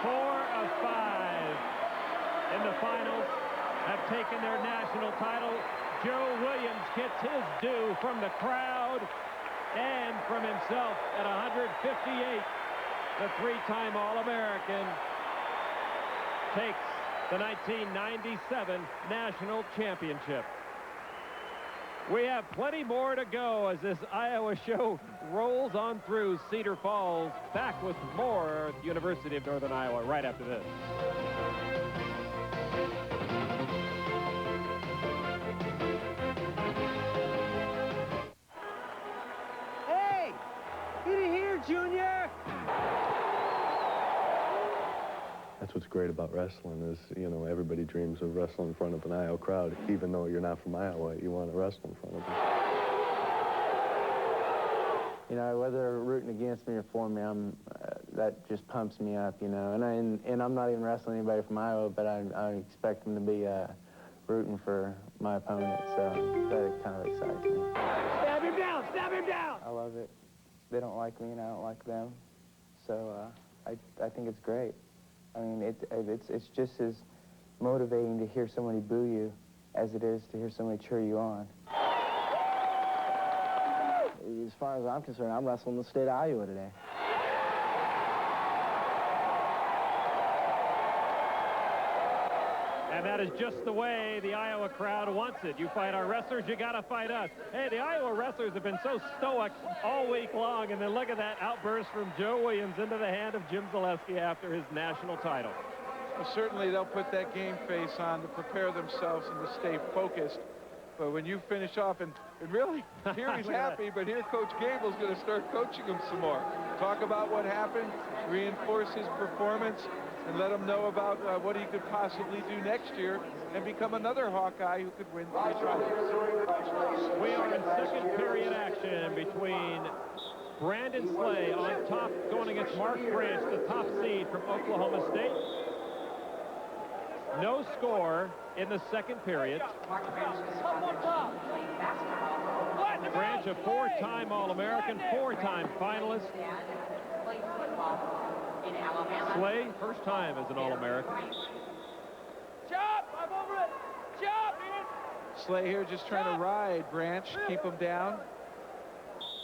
4 of 5 in the finals have taken their national title. Joe Williams gets his due from the crowd and from himself at 158. The three-time All-American takes the 1997 National Championship. We have plenty more to go as this Iowa show rolls on through Cedar Falls. Back with more at the University of Northern Iowa right after this. Hey! Get in here, Junior! That's what's great about wrestling is, you know, everybody dreams of wrestling in front of an Iowa crowd. Even though you're not from Iowa, you want to wrestle in front of them. You know, whether they're rooting against me or for me, that just pumps me up, you know. And I'm not even wrestling anybody from Iowa, but I expect them to be rooting for my opponent, so that kind of excites me. Stab him down! Stab him down! I love it. They don't like me, and I don't like them. So I think it's great. I mean, it's just as motivating to hear somebody boo you as it is to hear somebody cheer you on. As far as I'm concerned, I'm wrestling the state of Iowa today. And that is just the way the Iowa crowd wants it. You fight our wrestlers, you gotta fight us. Hey, the Iowa wrestlers have been so stoic all week long, and then look at that outburst from Joe Williams into the hand of Jim Zaleski after his national title. Well, certainly they'll put that game face on to prepare themselves and to stay focused. But when you finish off, and really, here he's happy, but here Coach Gable's going to start coaching him some more. Talk about what happened, reinforce his performance, and let him know about what he could possibly do next year and become another Hawkeye who could win the title. We are in second period action between Brandon Slay on top going against Mark Branch, the top seed from Oklahoma State. No score in the second period. Branch, a four-time All-American, four-time finalist. Slay, first time as an All-American. Chop! I'm over it! Chop! Slay here just trying to ride Branch, keep him down.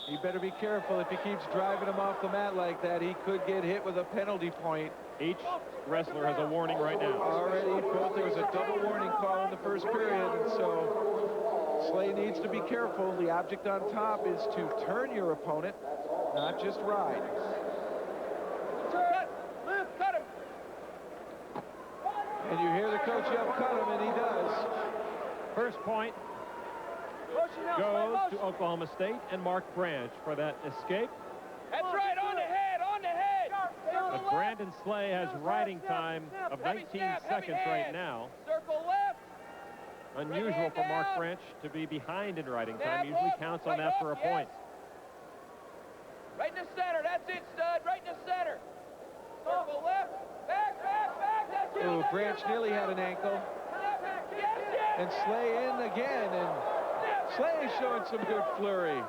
He better be careful. If he keeps driving him off the mat like that, he could get hit with a penalty point. Each wrestler has a warning right now. Already, there was a double warning call in the first period, and so Slay needs to be careful. The object on top is to turn your opponent, not just ride. Cut him! And you hear the coach yell, cut him, and he does. First point goes to Oklahoma State and Mark Branch for that escape. That's right, on the head, on the head! But Brandon Slay has riding time of 19 seconds right now. Circle left! Unusual for Mark Branch to be behind in riding time. Usually counts on that for a point. Right in the center, that's it, stud, right in the center. Circle left, back, that's it. Oh, Branch nearly had an ankle. And Slay in again, and Slay showing some good flurry.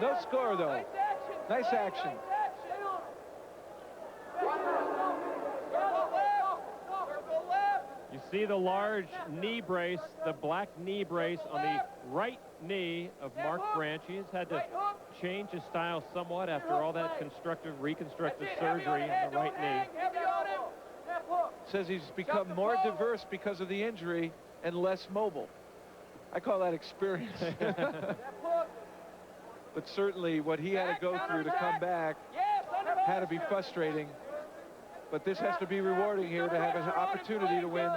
No score, though. Nice action. You see the large knee brace, the black knee brace on the right knee of Mark Branch. He's had to change his style somewhat after all that reconstructive surgery on the right knee. Says he's become more diverse because of the injury and less mobile. I call that experience. But certainly what he had to go through to come back had to be frustrating. But this has to be rewarding here to have an opportunity to win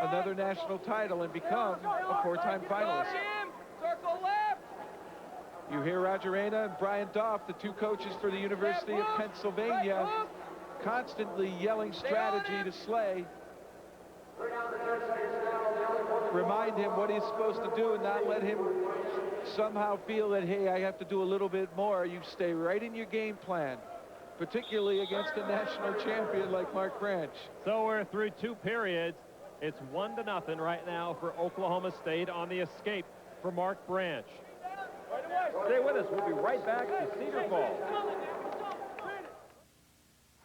another national title and become a four-time finalist. You hear Roger Reyna and Brian Doff, the two coaches for the University of Pennsylvania, constantly yelling strategy to Slay. Remind him what he's supposed to do and not let him somehow feel that, hey, I have to do a little bit more. You stay right in your game plan, particularly against a national champion like Mark Branch. So we're through 2 periods. It's 1-0 right now for Oklahoma State on the escape for Mark Branch. Stay with us. We'll be right back to Cedar Falls.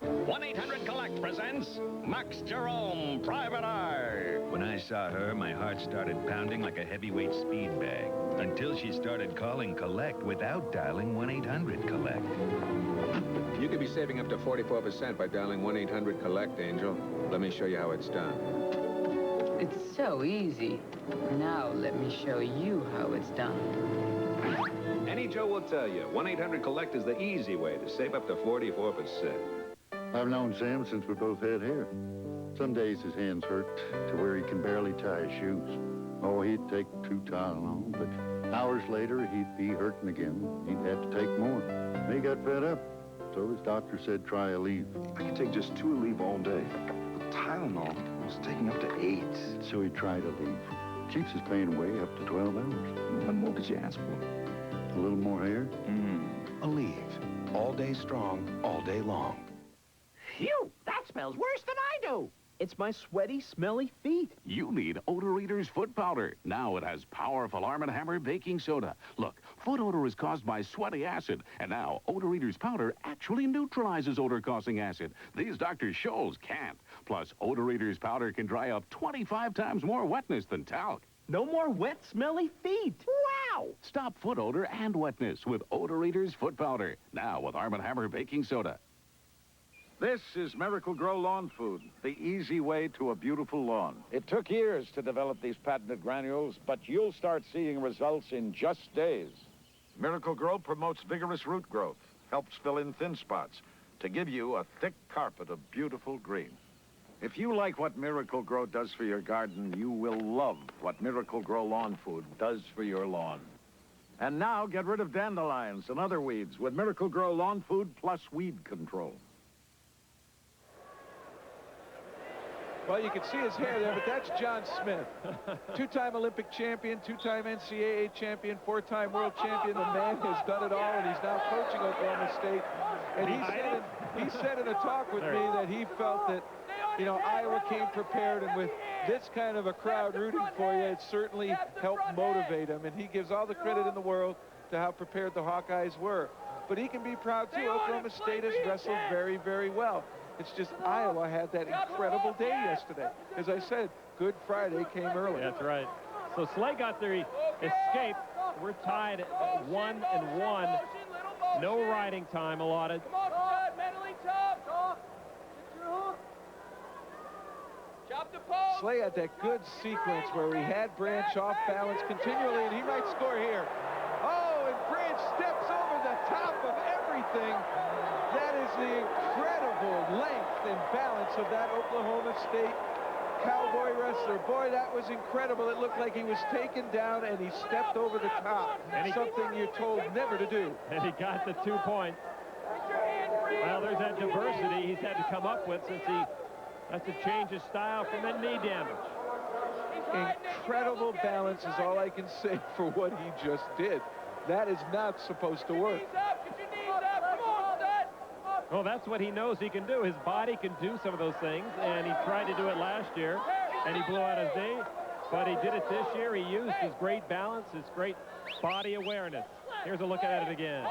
1-800-COLLECT presents Max Jerome, Private Eye. When I saw her, my heart started pounding like a heavyweight speed bag until she started calling collect without dialing 1-800-COLLECT. You could be saving up to 44% by dialing 1-800-COLLECT, Angel. Let me show you how it's done. It's so easy. Now let me show you how it's done. Any Joe will tell you, 1-800-COLLECT is the easy way to save up to 44%. I've known Sam since we both had hair. Some days his hands hurt to where he can barely tie his shoes. Oh, he'd take 2 Tylenol, but hours later he'd be hurting again. He'd have to take more. He got fed up, so his doctor said try a leave. I could take just 2 Aleve all day. But Tylenol was taking up to 8. So he tried a leave. Keeps his pain away up to 12 hours. What more could you ask for? A little more hair? Aleve. All day strong, all day long. Phew! That smells worse than I do. It's my sweaty, smelly feet. You need Odor Eater's Foot Powder. Now it has powerful Arm & Hammer baking soda. Look, foot odor is caused by sweaty acid, and now Odor Eater's powder actually neutralizes odor-causing acid. These Dr. Scholl's can't. Plus, Odor Eater's powder can dry up 25 times more wetness than talc. No more wet, smelly feet. Wow! Stop foot odor and wetness with Odor Eater's Foot Powder. Now with Arm & Hammer baking soda. This is Miracle Grow Lawn Food, the easy way to a beautiful lawn. It took years to develop these patented granules, but you'll start seeing results in just days. Miracle Grow promotes vigorous root growth, helps fill in thin spots to give you a thick carpet of beautiful green. If you like what Miracle Grow does for your garden, you will love what Miracle Grow Lawn Food does for your lawn. And now, get rid of dandelions and other weeds with Miracle Grow Lawn Food plus Weed Control. Well, you can see his hair there, but that's John Smith. 2-time Olympic champion, 2-time NCAA champion, 4-time world champion. The man has done it all, and he's now coaching Oklahoma State. And he said in a talk with me that he felt that, you know, Iowa came prepared, and with this kind of a crowd rooting for you, it certainly helped motivate him. And he gives all the credit in the world to how prepared the Hawkeyes were. But he can be proud, too. Oklahoma State has wrestled very, very well. It's just Iowa had that incredible day yesterday. As I said, Good Friday came early. That's right. So Slay got their escape. We're tied at 1-1. No riding time allotted. Slay had that good sequence where we had Branch off balance continually, and he might score here. Oh, and Branch steps over the top of everything. That is the incredible length and balance of that Oklahoma State cowboy wrestler. Boy, that was incredible. It looked like he was taken down, and he stepped over the top. Something you're told never to do. And he got the 2 points. Well, there's that diversity he's had to come up with since he has to change his style from that knee damage. Incredible balance is all I can say for what he just did. That is not supposed to work. Well, that's what he knows he can do. His body can do some of those things, and he tried to do it last year, and he blew out his knee. but he did it this year. He used his great balance, his great body awareness. Here's a look at it again.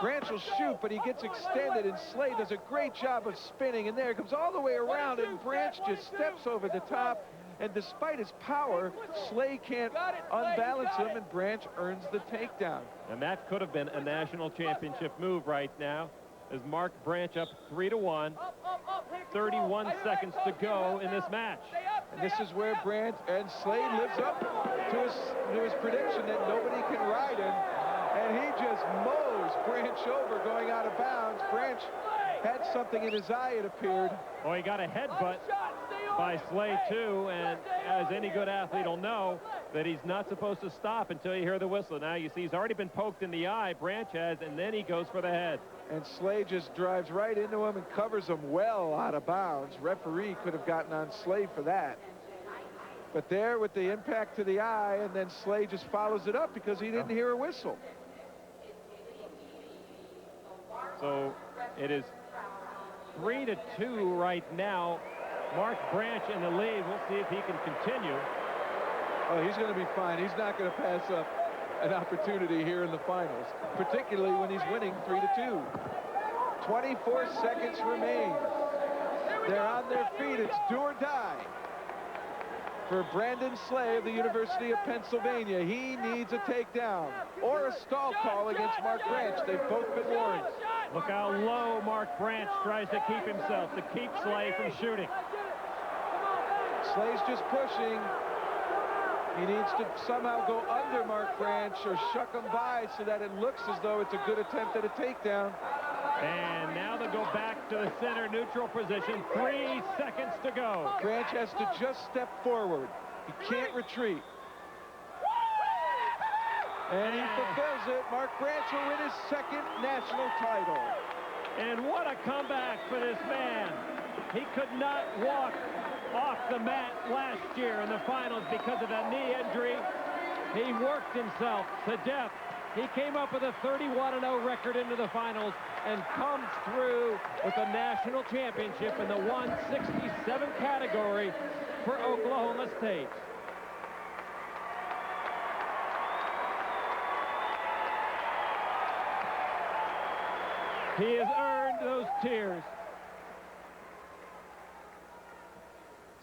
Branch will shoot, but he gets extended, and Slade does a great job of spinning, and there it comes all the way around, and Branch just steps over the top, and despite his power, Slade can't unbalance him, and Branch earns the takedown. And that could have been a national championship move right now, as Mark Branch up 3-1, 31 seconds to go in this match. And this is where Branch and Slade lives up to his prediction that nobody can ride him. And he just mows Branch over going out of bounds. Branch had something in his eye, it appeared. Oh, he got a headbutt by Slade, too. And as any good athlete will know, that he's not supposed to stop until you hear the whistle. Now, you see, he's already been poked in the eye, Branch has, and then he goes for the head. And Slade just drives right into him and covers him well out of bounds. Referee could have gotten on Slade for that. But there with the impact to the eye, and then Slade just follows it up because he didn't hear a whistle. So it is 3-2 right now. Mark Branch in the lead. We'll see if he can continue. Oh, he's going to be fine. He's not going to pass up an opportunity here in the finals, particularly when he's winning 3-2. 24 seconds remain. They're on their feet. It's do or die for Brandon Slay of the University of Pennsylvania. He needs a takedown or a stall call against Mark Branch. They've both been warned. Look how low Mark Branch tries to keep himself, to keep Slay from shooting. Slay's just pushing. He needs to somehow go under Mark Branch or shuck him by so that it looks as though it's a good attempt at a takedown. And now they'll go back to the center neutral position. 3 seconds to go. Branch has to just step forward. He can't retreat. And he fulfills it. Mark Branch will win his second national title. And what a comeback for this man. He could not walk off the mat last year in the finals because of that knee injury. He worked himself to death. He came up with a 31-0 record into the finals and comes through with a national championship in the 167 category for Oklahoma State. He has earned those tears.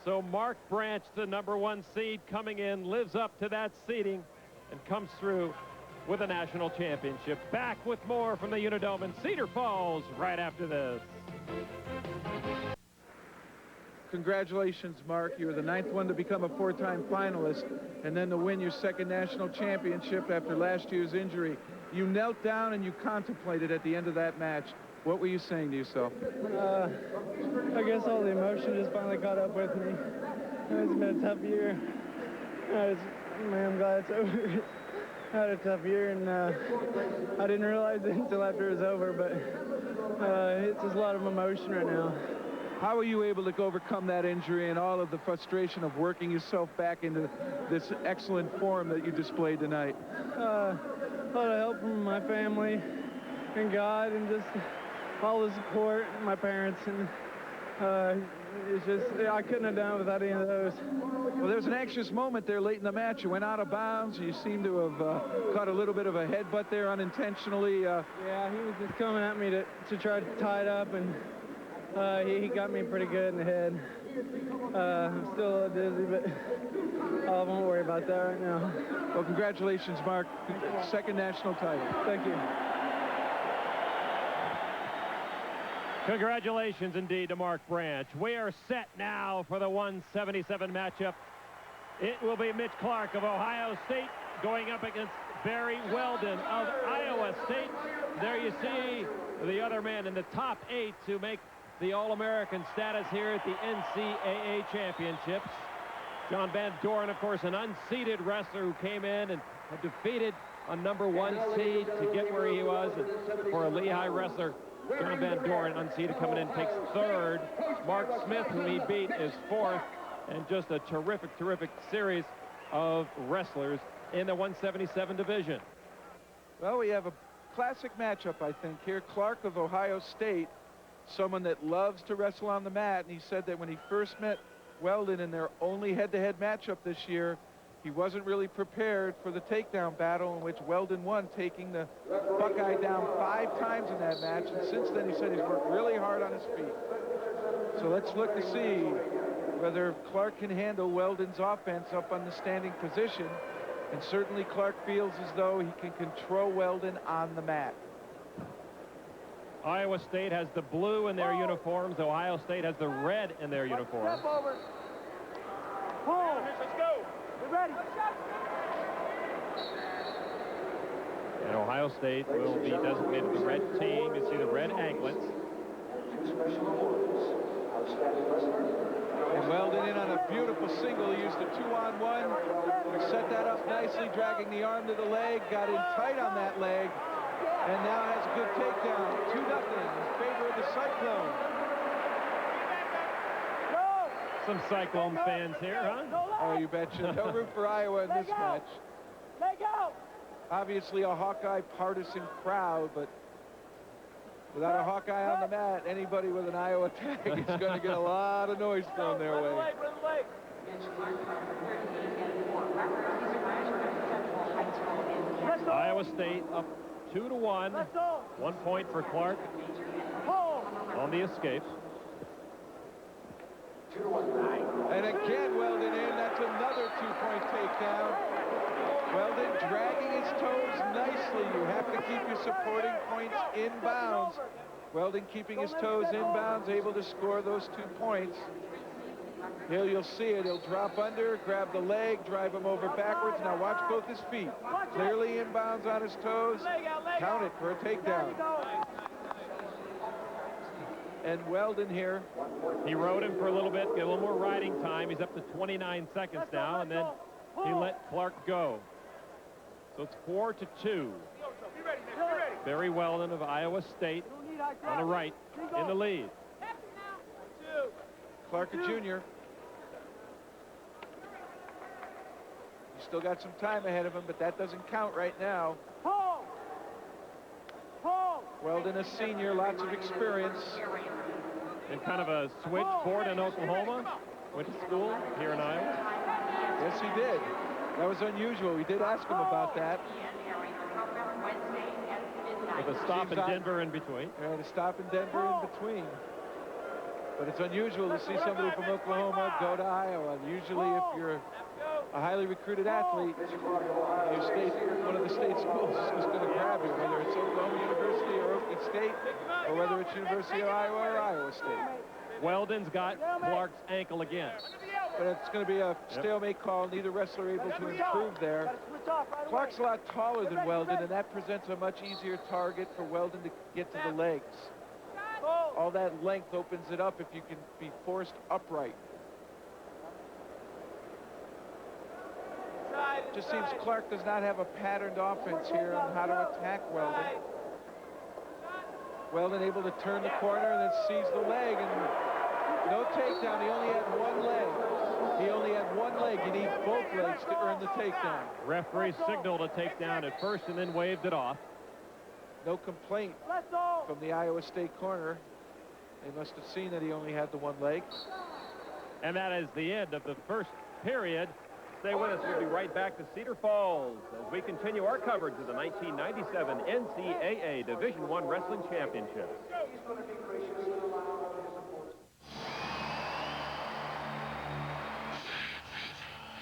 So Mark Branch, the #1 seed coming in, lives up to that seeding and comes through with a national championship. Back with more from the Unidome in Cedar Falls right after this. Congratulations, Mark. You were the 9th one to become a 4-time finalist and then to win your second national championship after last year's injury. You knelt down and you contemplated at the end of that match. What were you saying to yourself? I guess all the emotion just finally caught up with me. It's been a tough year. I'm glad it's over. I had a tough year, and I didn't realize it until after it was over, but it's just a lot of emotion right now. How were you able to overcome that injury and all of the frustration of working yourself back into this excellent form that you displayed tonight? A lot of help from my family and God and just all the support, my parents, and it's just, I couldn't have done it without any of those. Well, there was an anxious moment there late in the match. You went out of bounds. You seem to have caught a little bit of a headbutt there unintentionally. Yeah, he was just coming at me to try to tie it up, and he got me pretty good in the head. I'm still a little dizzy, but I won't worry about that right now. Well, congratulations, Mark. Second national title. Thank you. Congratulations indeed to Mark Branch. We are set now for the 177 matchup. It will be Mitch Clark of Ohio State going up against Barry Weldon of Iowa State. There you see the other man in the top 8 to make the All-American status here at the NCAA Championships. John Van Doren, of course, an unseeded wrestler who came in and had defeated a #1 seed to get where he was. And for a Lehigh wrestler, John Van Doren, unseeded, coming in, takes 3rd. Mark Smith, whom he beat, is 4th. And just a terrific, terrific series of wrestlers in the 177 division. Well, we have a classic matchup, I think, here. Clark of Ohio State, someone that loves to wrestle on the mat. And he said that when he first met Weldon in their only head-to-head matchup this year. He wasn't really prepared for the takedown battle in which Weldon won, taking the Buckeye down 5 times in that match. And since then, he said he's worked really hard on his feet. So let's look to see whether Clark can handle Weldon's offense up on the standing position. And certainly Clark feels as though he can control Weldon on the mat. Iowa State has the blue in their uniforms. Ohio State has the red in their uniforms. Step over. Pull. Let's go. We're ready. And Ohio State will be designated the red team. You see the red anklets. And Weldon in on a beautiful single. He used a 2-on-1. Set that up nicely, dragging the arm to the leg. Got in tight on that leg. And now has a good takedown. 2-0 in favor of the Cyclone. Some Cyclone fans here, huh? Oh, you betcha. No room for Iowa in this match. Obviously a Hawkeye partisan crowd, but without a Hawkeye on the mat, anybody with an Iowa tag is going to get a lot of noise thrown their way. Iowa State up 2-1. 1 point for Clark on the escapes. And again, Weldon in. That's another 2-point takedown. Weldon dragging his toes nicely. You have to keep your supporting points in bounds. Weldon keeping his toes in bounds, able to score those 2 points. Here you'll see it. He'll drop under, grab the leg, drive him over backwards. Now watch both his feet. Clearly inbounds on his toes. Count it for a takedown. And Weldon here. He rode him for a little bit, get a little more riding time. He's up to 29 seconds now, and then he let Clark go. So it's 4-2. Barry Weldon of Iowa State on the right in the lead. Clark, a junior. He's still got some time ahead of him, but that doesn't count right now. Weldon, a senior, lots of experience. And kind of a switch, born in Oklahoma, went to school here in Iowa. Yes, he did. That was unusual. We did ask him about that. With a stop in Denver in between. And a stop in Denver in between. But it's unusual to see somebody from Oklahoma go to Iowa. Usually if you're a highly recruited athlete, your state, one of the state schools is just going to grab you, whether it's Oklahoma University or Okie State, or whether it's University of Iowa or Iowa State. Weldon's got Clark's ankle again. But it's going to be a stalemate call. Neither wrestler able to improve there. Clark's a lot taller than Weldon, and that presents a much easier target for Weldon to get to the legs. All that length opens it up if you can be forced upright. Just seems Clark does not have a patterned offense here on how to attack Weldon. Weldon able to turn the corner and then seize the leg, and no takedown. He only had one leg. He only had one leg. You need both legs to earn the takedown. Referee signaled a takedown at first and then waved it off. No complaint from the Iowa State corner. They must have seen that he only had the one leg. And that is the end of the first period. Stay with us. We'll be right back to Cedar Falls as we continue our coverage of the 1997 NCAA Division I Wrestling Championships.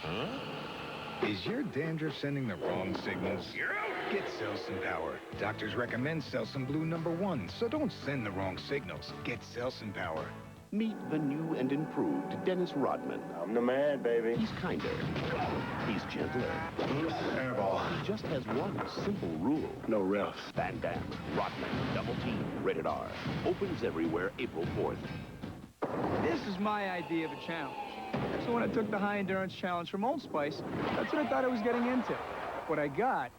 Huh? Is your dandruff sending the wrong signals? Get Selsun Power. Doctors recommend Selsun Blue #1, so don't send the wrong signals. Get Selsun Power. Meet the new and improved Dennis Rodman. I'm the man, baby. He's kinder. He's gentler. Airball. He just has one simple rule. No refs. Van Damme, Rodman, Double Team, Rated R. Opens everywhere April 4th. This is my idea of a challenge. So when I took the high endurance challenge from Old Spice, that's what I thought I was getting into. What I got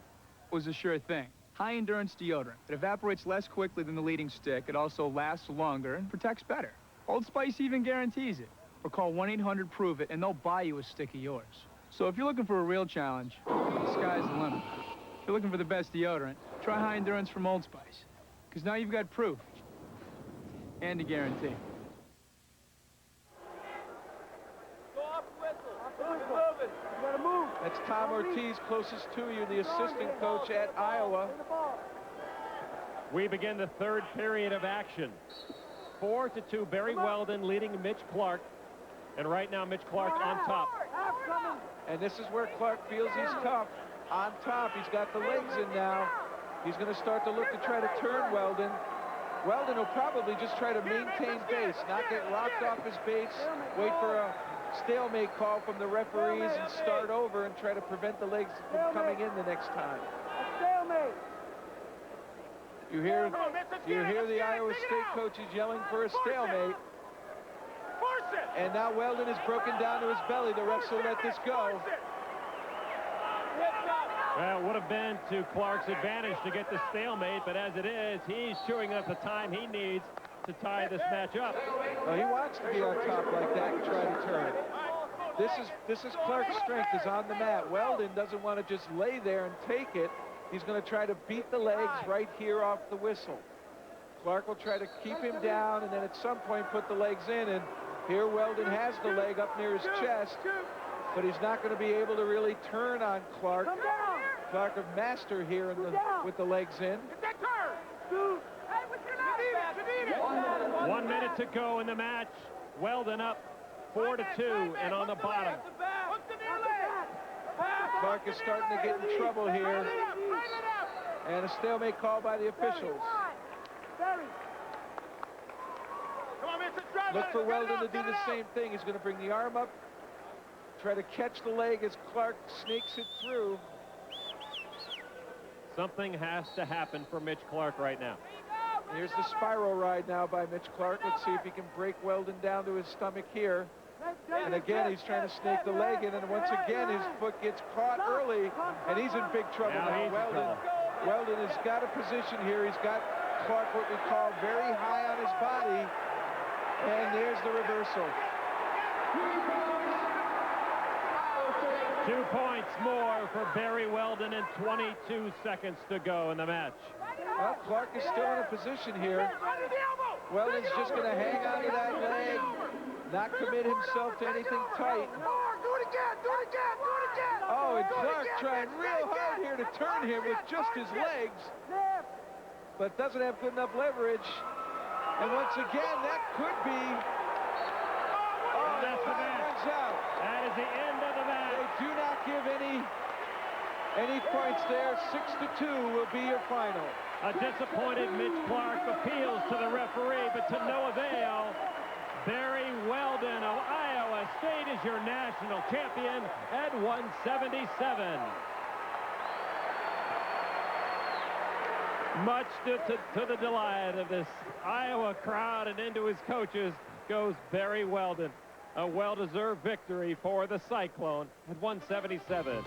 was a sure thing. High endurance deodorant. It evaporates less quickly than the leading stick. It also lasts longer and protects better. Old Spice even guarantees it. Or call 1-800-PROVE-IT and they'll buy you a stick of yours. So if you're looking for a real challenge, the sky's the limit. If you're looking for the best deodorant, try high endurance from Old Spice. Because now you've got proof. And a guarantee. That's Tom Ortiz, closest to you, the assistant coach at Iowa. We begin the third period of action. 4-2, Barry Weldon leading Mitch Clark. And right now, Mitch Clark on top. And this is where Clark feels he's tough. On top, he's got the legs in now. He's going to start to look to try to turn Weldon. Weldon will probably just try to maintain base, not get rocked off his base, wait for a stalemate call from the referees and start over and try to prevent the legs from coming in the next time. You hear the Iowa State coaches yelling for a stalemate. And now Weldon is broken down to his belly. The refs will let this go. Well, it would have been to Clark's advantage to get the stalemate, but as it is, he's chewing up the time he needs to tie this match up. Well, he wants to be on top like that and try to turn. This is Clark's strength, is on the mat. Weldon doesn't want to just lay there and take it. He's going to try to beat the legs right here off the whistle. Clark will try to keep him down and then at some point put the legs in, and here Weldon has the leg up near his chest, but he's not going to be able to really turn on Clark. Clark a master here with the legs in. 1 minute to go in the match. Weldon up 4-2 and on the bottom. Clark is starting to get in trouble here. And a stalemate call by the officials. Look for Weldon to do the same thing. He's going to bring the arm up, try to catch the leg as Clark snakes it through. Something has to happen for Mitch Clark right now. Here's the spiral ride now by Mitch Clark. Let's see if he can break Weldon down to his stomach here. And again, he's trying to snake the leg in, and once again, his foot gets caught early, and he's in big trouble now. Weldon has got a position here. He's got Clark what we call very high on his body, and there's the reversal. 2 points more for Barry Weldon and 22 seconds to go in the match. Well, Clark is still in a position here. Weldon's just going to hang on to that leg, not commit himself to anything tight. Oh, and Clark trying real hard here to turn him with just his legs, but doesn't have good enough leverage. And once again, that could be... Oh, that's the match. That is the end of the match. They do not give any points there. 6-2 will be your final. A disappointed Mitch Clark appeals to the referee, but to no avail. Barry Weldon of Iowa State is your national champion at 177. Much to the delight of this Iowa crowd and into his coaches goes Barry Weldon. A well-deserved victory for the Cyclone at 177.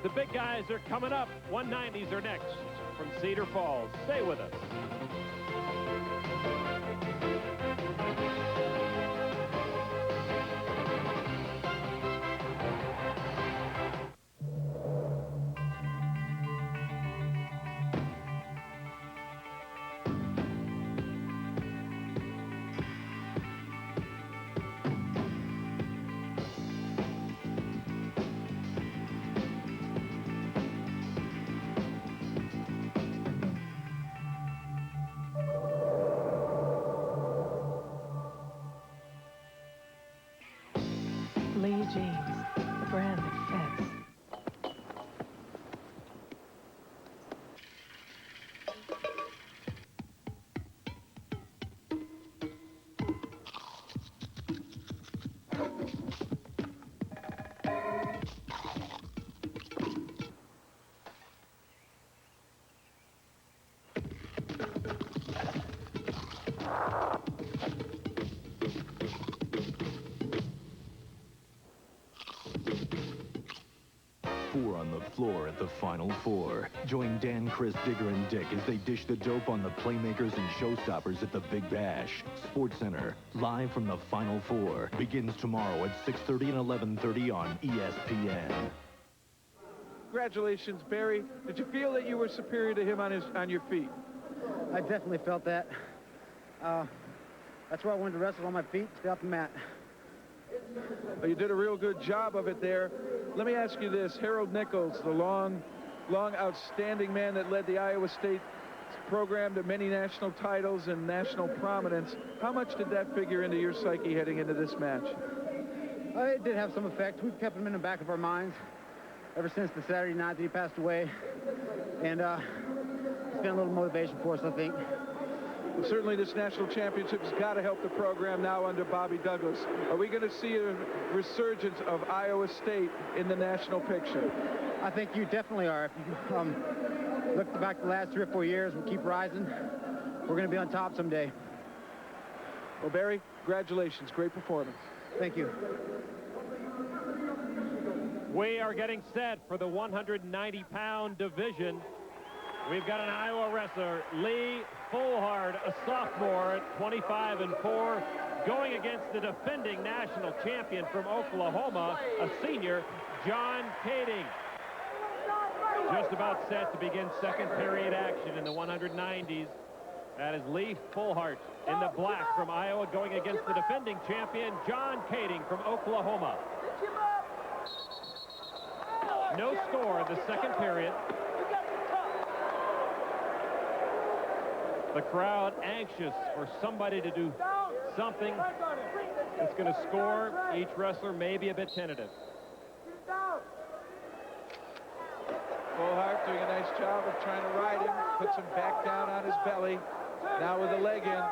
The big guys are coming up. 190s are next from Cedar Falls. Stay with us. Jeans, the brand that fits. On the floor at the Final Four. Join Dan, Chris, Digger, and Dick as they dish the dope on the playmakers and showstoppers at the Big Bash. SportsCenter, live from the Final Four, begins tomorrow at 6:30 and 11:30 on ESPN. Congratulations, Barry. Did you feel that you were superior to him on your feet? I definitely felt that. That's why I wanted to wrestle on my feet, stay off the mat. You did a real good job of it there. Let me ask you this. Harold Nichols, the long, outstanding man that led the Iowa State program to many national titles and national prominence. How much did that figure into your psyche heading into this match? It did have some effect. We've kept him in the back of our minds ever since the Saturday night that he passed away. And it's been a little motivation for us, I think. Well, certainly this national championship has got to help the program now under Bobby Douglas. Are we going to see a resurgence of Iowa State in the national picture? I think you definitely are. If you look back the last 3 or 4 years, we keep rising. We're going to be on top someday. Well, Barry, congratulations. Great performance. Thank you. We are getting set for the 190-pound division. We've got an Iowa wrestler, Lee Fullhard, a sophomore at 25-4, going against the defending national champion from Oklahoma, a senior, John Kading. Just about set to begin second period action in the 190s. That is Lee Fullhard in the black from Iowa going against the defending champion, John Kading from Oklahoma. No score in the second period. The crowd anxious for somebody to do something that's going to score. Each wrestler may be a bit tentative. Fullhard doing a nice job of trying to ride him, puts him back down on his belly. Now with a leg in.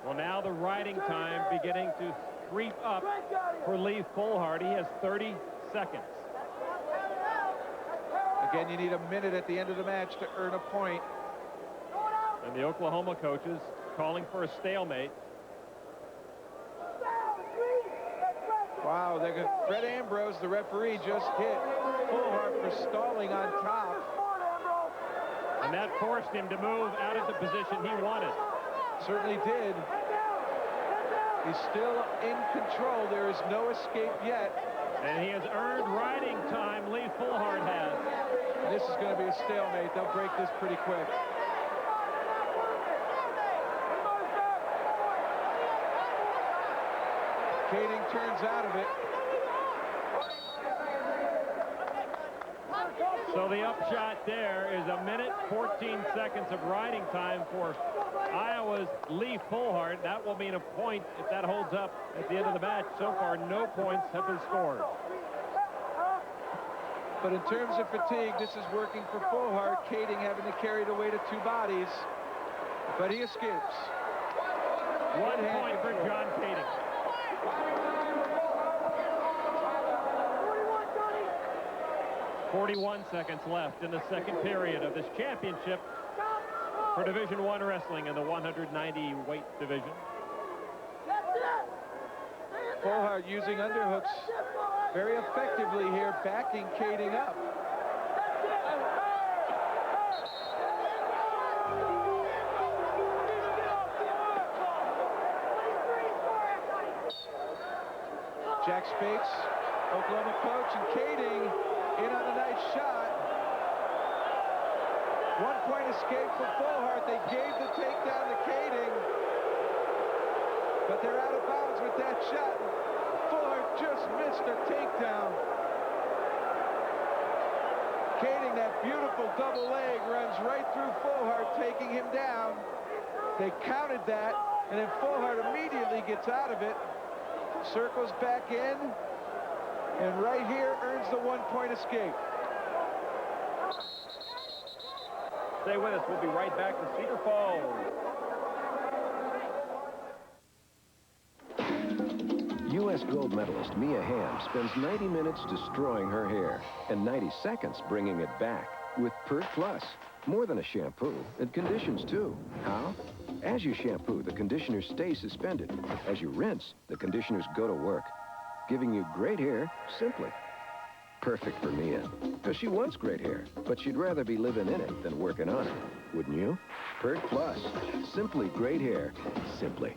Well, now the riding time beginning to creep up for Lee Fullhard. He has 30 seconds. Again, you need a minute at the end of the match to earn a point. And the Oklahoma coaches calling for a stalemate. Wow, Fred Ambrose, the referee, just hit Fullhard for stalling on top. And that forced him to move out of the position he wanted. Certainly did. He's still in control. There is no escape yet. And he has earned riding time, Lee Fullhard has. This is going to be a stalemate. They'll break this pretty quick. Kading turns out of it. So the upshot there is a minute, 14 seconds of riding time for Iowa's Lee Fullhard. That will mean a point if that holds up at the end of the match. So far, no points have been scored. But in terms of fatigue, this is working for Fullhard. Kading having to carry the weight of 2 bodies. But he escapes. 1 point for John Kading. 41 seconds left in the second period of this championship for Division I wrestling in the 190 weight division. Fullhard using underhooks very effectively here, backing Kading up. Jack Spates, Oklahoma coach, and Kading in on a nice shot. 1 point escape for Fullhard. They gave the takedown to Kading, but they're out of bounds with that shot. Fullhard just missed a takedown. Kading, that beautiful double leg, runs right through Fullhard, taking him down. They counted that, and then Fullhard immediately gets out of it, circles back in, and right here earns the 1 point escape. Stay with us. We'll be right back to Cedar Falls. U.S. gold medalist Mia Hamm spends 90 minutes destroying her hair and 90 seconds bringing it back with Pert Plus. More than a shampoo, it conditions too. How? As you shampoo, the conditioners stay suspended. As you rinse, the conditioners go to work, giving you great hair simply. Perfect for Mia, because she wants great hair, but she'd rather be living in it than working on it. Wouldn't you? Pert Plus. Simply great hair. Simply.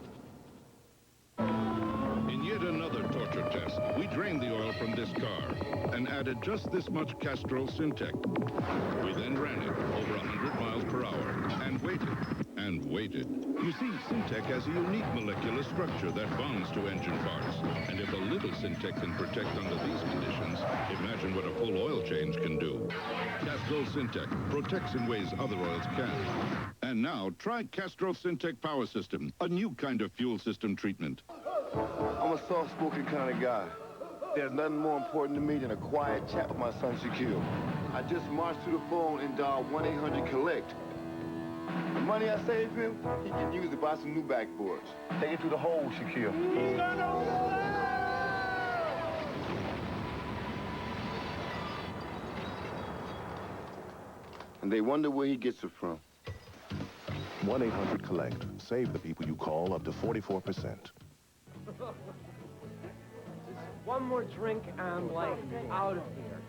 In yet another torture test, we drained the oil from this car and added just this much Castrol Syntec. We then ran it over 100 miles per hour and waited. and waited. You see, Syntec has a unique molecular structure that bonds to engine parts. And if a little Syntec can protect under these conditions, imagine what a full oil change can do. Castrol Syntec protects in ways other oils can't. And now, try Castrol Syntec Power System, a new kind of fuel system treatment. I'm a soft-spoken kind of guy. There's nothing more important to me than a quiet chat with my son, Shaquille. I just marched to the phone and dialed 1-800-COLLECT. The money I saved him, he can use to buy some new backboards. Take it through the hole, Shaquille. And they wonder where he gets it from. 1-800-COLLECT. Save the people you call up to 44%. One more drink, I'm like out of here.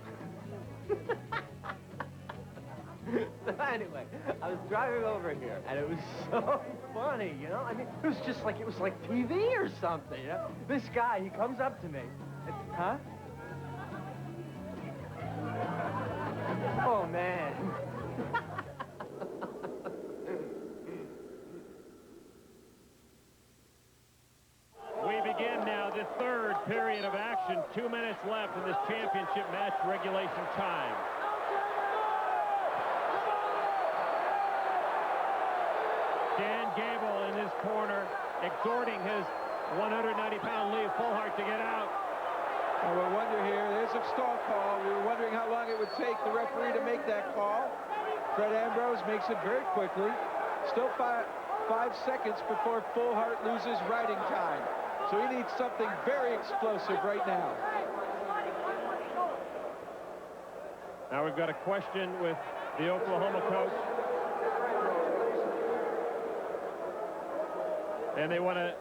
So anyway, I was driving over here, and it was so funny, you know? I mean, it was just like, it was like TV or something, you know? This guy, he comes up to me, and, huh? Oh, man. We begin now the third period of action. 2 minutes left in this championship match regulation time. Dan Gable in his corner, exhorting his 190-pound Lee Fullhart to get out. And we'll wonder here, there's a stall call. We were wondering how long it would take the referee to make that call. Fred Ambrose makes it very quickly. Still five seconds before Fullhart loses riding time. So he needs something very explosive right now. Now we've got a question with the Oklahoma coach. And they want to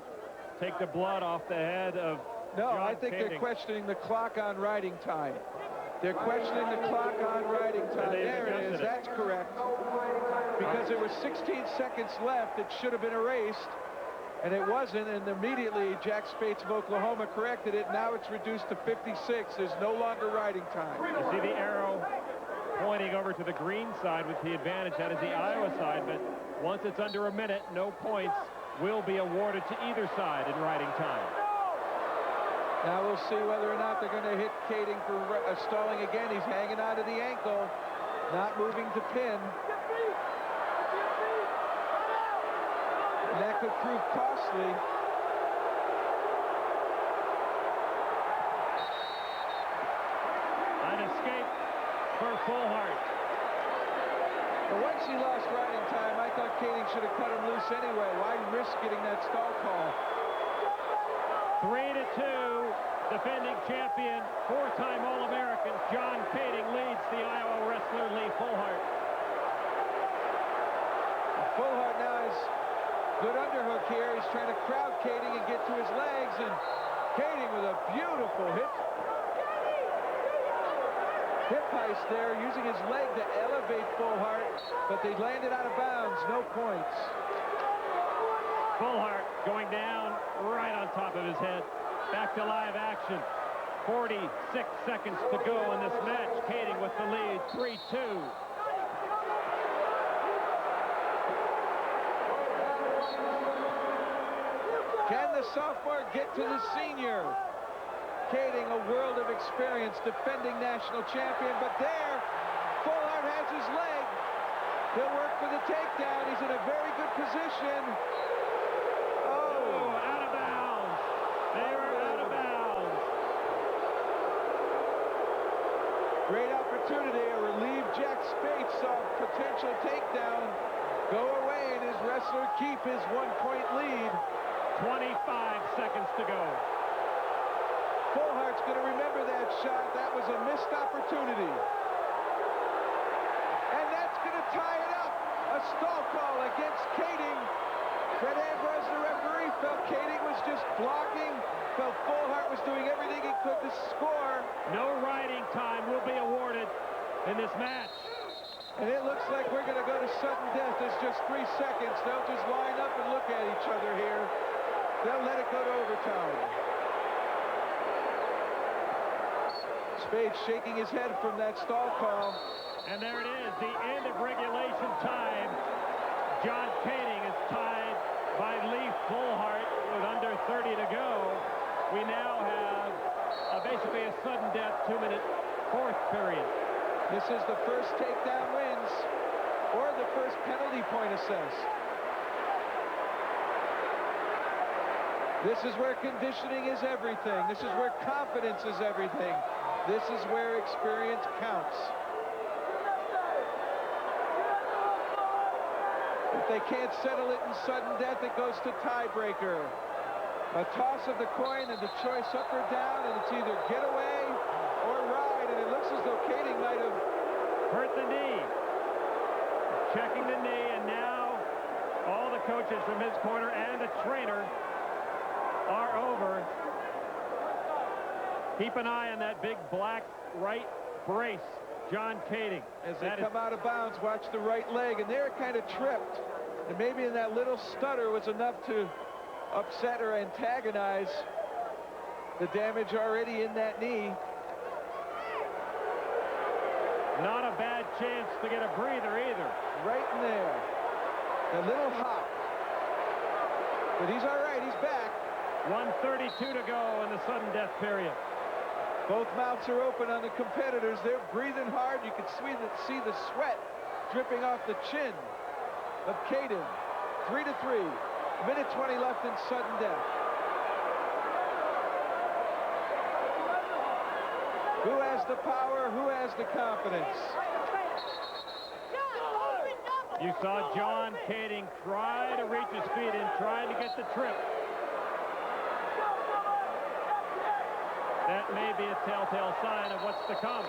take the blood off the head of John I think Kading. they're questioning the clock on riding time. They're questioning the clock on riding time. There it is. That's correct. Because there were 16 seconds left, it should have been erased. And it wasn't, and immediately Jack Spates of Oklahoma corrected it. Now it's reduced to 56. There's no longer riding time. You see the arrow pointing over to the green side with the advantage. That is the Iowa side, but once it's under a minute, no points will be awarded to either side in riding time. Now we'll see whether or not they're going to hit Kading for stalling again. He's hanging out of the ankle, not moving to pin. And that could prove costly. An escape for Fullhart. But once he lost riding time, I thought Kading should have cut him loose anyway. Why risk getting that stall call? 3-2, defending champion, four-time All-American John Kading leads the Iowa wrestler Lee Fullhart. Fullhart now has good underhook here. He's trying to crowd Kading and get to his legs, and Kading with a beautiful hip heist there, using his leg to elevate Fullhart, but they landed out of bounds. No points. Fullhart going down right on top of his head. Back to live action. 46 seconds to go in this match. Kading with the lead, 3-2. Can the sophomore get to the senior? Kading, a world of experience, defending national champion, but there, Fullhart has his leg. He'll work for the takedown. He's in a very good position. Oh, out of bounds. They were out of bounds. Great opportunity to relieve Jack Spates of potential takedown. Go away and his wrestler keep his 1-point lead. 25 seconds to go. Fullhart's going to remember that shot. That was a missed opportunity. And that's going to tie it up. A stall call against Kading. Fred Ambrose, the referee, felt Kading was just blocking. Felt Fullhart was doing everything he could to score. No riding time will be awarded in this match. And it looks like we're going to go to sudden death. There's just 3 seconds. They'll just line up and look at each other here. They'll let it go to overtime. Spates shaking his head from that stall call. And there it is, the end of regulation time. John Kading is tied by Lee Fullhart with under 30 to go. We now have basically a sudden death 2-minute fourth period. This is the first takedown wins or the first penalty point assessed. This is where conditioning is everything. This is where confidence is everything. This is where experience counts. If they can't settle it in sudden death, it goes to tiebreaker. A toss of the coin and the choice up or down, and it's either get away or ride, and it looks as though Kading might have hurt the knee. Checking the knee, and now all the coaches from his corner and the trainer are over. Keep an eye on that big black right brace, John Kading. As they come out of bounds, watch the right leg, and they're kind of tripped. And maybe in that little stutter was enough to upset or antagonize the damage already in that knee. Not a bad chance to get a breather either. Right in there. A little hop. But he's all right. He's back. 1:32 to go in the sudden death period. Both mouths are open on the competitors. They're breathing hard. You can see the sweat dripping off the chin of Kading. 3-3. Minute 20 left in sudden death. Who has the power? Who has the confidence? You saw John Kading try to reach his feet and trying to get the trip. That may be a telltale sign of what's to come.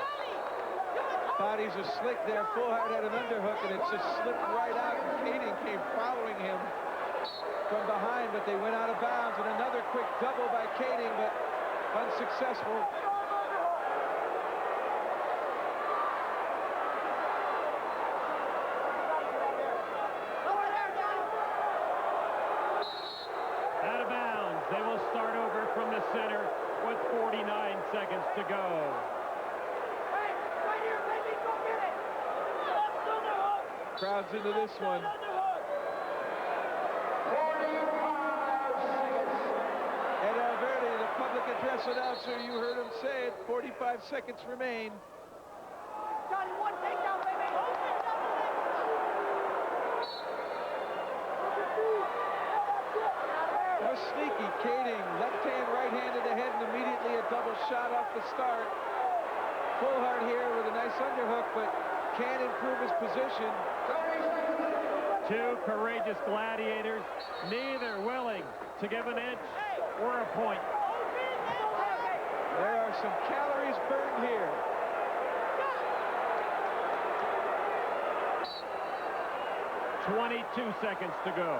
Bodies are slick there. Fullhart had an underhook, and it just slipped right out. And Kading came following him from behind, but they went out of bounds. And another quick double by Kading, but unsuccessful. Out of bounds. They will start over from the center with 49 seconds to go. Crowd's into this one. Ed Alberti, the public address announcer, you heard him say it. 45 seconds remain. Johnny, one takedown, baby. That was sneaky. Kading, left hand, right hand to the head, and immediately a double shot off the start. Fullhart here with a nice underhook, but can't improve his position. Two courageous gladiators, neither willing to give an inch or a point. There are some calories burned here. .22 seconds to go.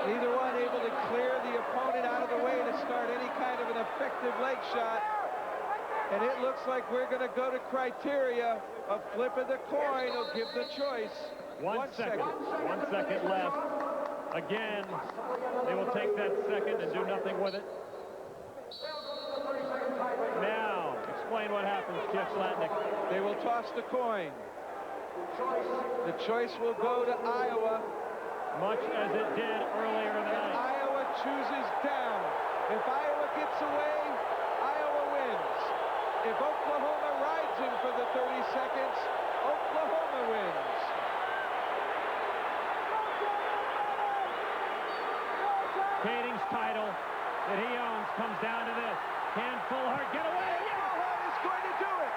Neither one able to clear the opponent out of the way to start any kind of an effective leg shot. And it looks like we're going to go to criteria. A flip of the coin will give the choice. One second. 1 second left. Again, they will take that second and do nothing with it. Now, explain what happens, Jeff Slatnick. They will toss the coin. The choice will go to Iowa. Much as it did earlier in the night. Iowa chooses down. If Iowa gets away, Iowa wins. If Oklahoma rides him for the 30 seconds, Oklahoma wins. Kading's title that he owns comes down to this. Can Fullhart get away? Fullhart is going to do it.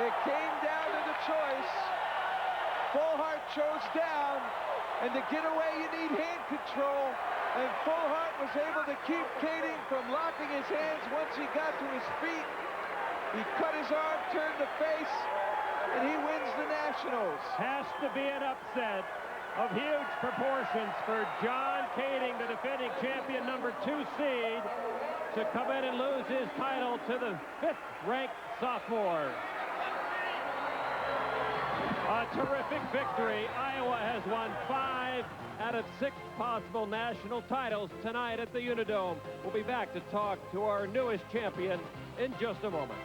It came down to the choice. Fullhart chose down, and to get away you need hand control, and Fullhart was able to keep Kading from locking his hands once he got to his feet. He cut his arm, turned the face, and he wins the Nationals. Has to be an upset of huge proportions for John Kading, the defending champion, number 2 seed, to come in and lose his title to the 5th-ranked sophomore. A terrific victory. Iowa has won 5 out of 6 possible national titles tonight at the Unidome. We'll be back to talk to our newest champion in just a moment.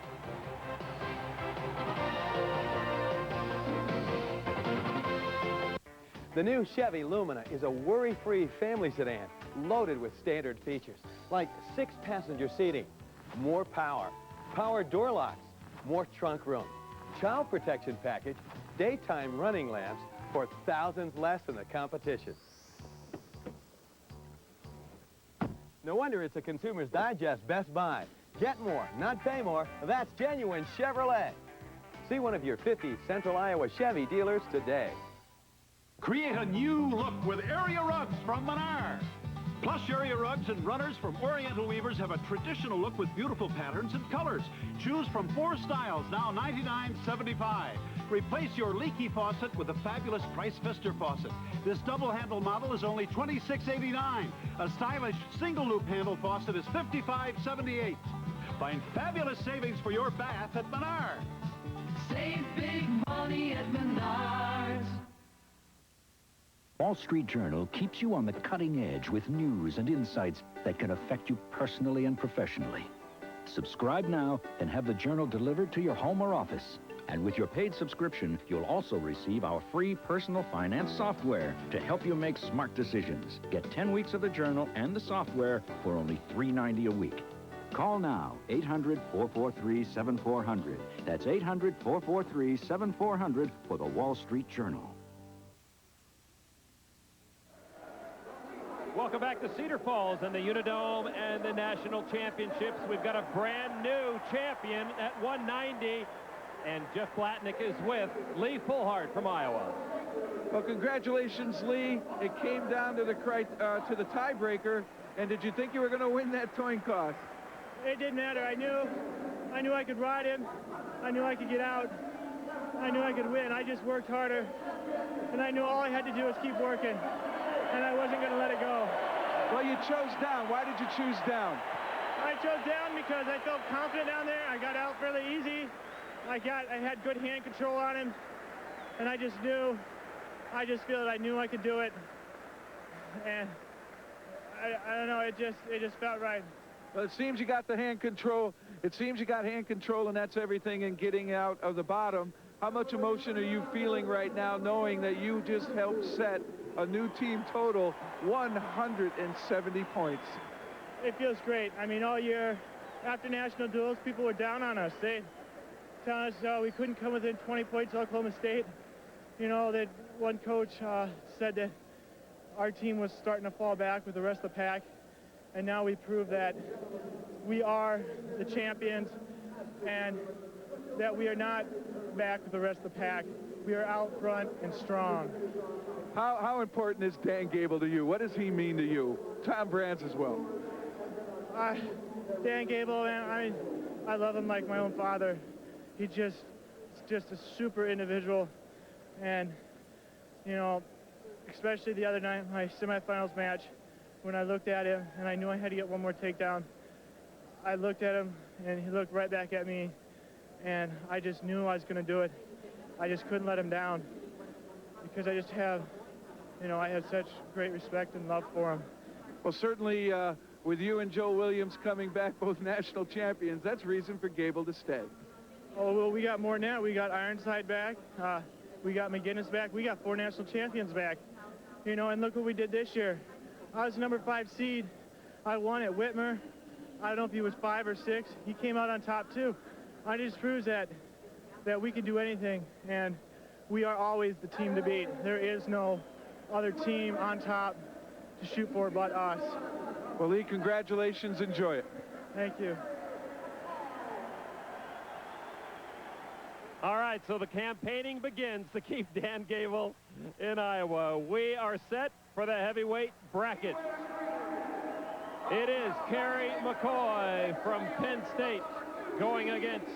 The new Chevy Lumina is a worry-free family sedan loaded with standard features like 6-passenger seating, more power, power door locks, more trunk room, child protection package, daytime running lamps for thousands less than the competition. No wonder it's a Consumer's Digest Best Buy. Get more, not pay more. That's genuine Chevrolet. See one of your 50 Central Iowa Chevy dealers today. Create a new look with area rugs from Menard. Plush area rugs and runners from Oriental Weavers have a traditional look with beautiful patterns and colors. Choose from 4 styles, now $99.75. Replace your leaky faucet with a fabulous Price Pfister faucet. This double-handle model is only $26.89. A stylish single-loop handle faucet is $55.78. Find fabulous savings for your bath at Menard. Save big money at Menards. Wall Street Journal keeps you on the cutting edge with news and insights that can affect you personally and professionally. Subscribe now and have the Journal delivered to your home or office. And with your paid subscription, you'll also receive our free personal finance software to help you make smart decisions. Get 10 weeks of the Journal and the software for only $3.90 a week. Call now, 800-443-7400. That's 800-443-7400 for the Wall Street Journal. Welcome back to Cedar Falls and the Unidome and the National Championships. We've got a brand new champion at 190, and Jeff Blatnick is with Lee Fullhart from Iowa. Well, congratulations, Lee. It came down to the tiebreaker, and did you think you were going to win that coin toss? It didn't matter. I knew I could ride him. I knew I could get out. I knew I could win. I just worked harder, and I knew all I had to do was keep working. And I wasn't going to let it go. Well, you chose down. Why did you choose down? I chose down because I felt confident down there. I got out fairly easy. I had good hand control on him. And I just feel that I knew I could do it. And I don't know, it just felt right. Well, it seems you got the hand control. It seems you got hand control, and that's everything in getting out of the bottom. How much emotion are you feeling right now knowing that you just helped set a new team total 170 points? It feels great. I mean, all year after national duels, people were down on us. They telling us we couldn't come within 20 points of Oklahoma State. You know, that one coach said that our team was starting to fall back with the rest of the pack, and now we prove that we are the champions and that we are not back with the rest of the pack. We are out front and strong. How important is Dan Gable to you? What does he mean to you? Tom Brands as well. Dan Gable, man, I love him like my own father. He's just a super individual. And, you know, especially the other night, my semifinals match, when I looked at him and I knew I had to get one more takedown, I looked at him and he looked right back at me, and I just knew I was going to do it. I just couldn't let him down because I just have, you know, I have such great respect and love for him. Well, certainly with you and Joe Williams coming back, both national champions, that's reason for Gable to stay. Oh, well, we got more than that. We got Ironside back. We got McGinnis back. We got 4 national champions back. You know, and look what we did this year. I was number 5 seed. I won at Whitmer. I don't know if he was 5 or 6. He came out on top, too. I just proves that we can do anything, and we are always the team to beat. There is no other team on top to shoot for but us. Well, Lee, congratulations. Enjoy it. Thank you. All right, so the campaigning begins to keep Dan Gable in Iowa. We are set for the heavyweight bracket. It is Kerry McCoy from Penn State going against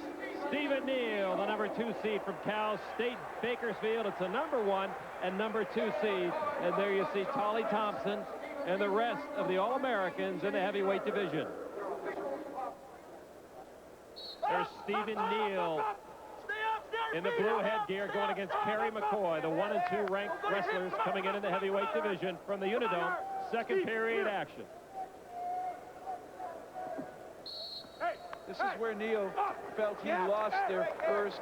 Stephen Neal, the number 2 seed from Cal State Bakersfield. It's a number 1 and number 2 seed. And there you see Tolly Thompson and the rest of the All-Americans in the heavyweight division. There's Stephen Neal in the blue headgear going against Kerry McCoy, the 1 and 2 ranked wrestlers coming in the heavyweight division from the Unidome. Second period action. This is where Neal felt he lost their first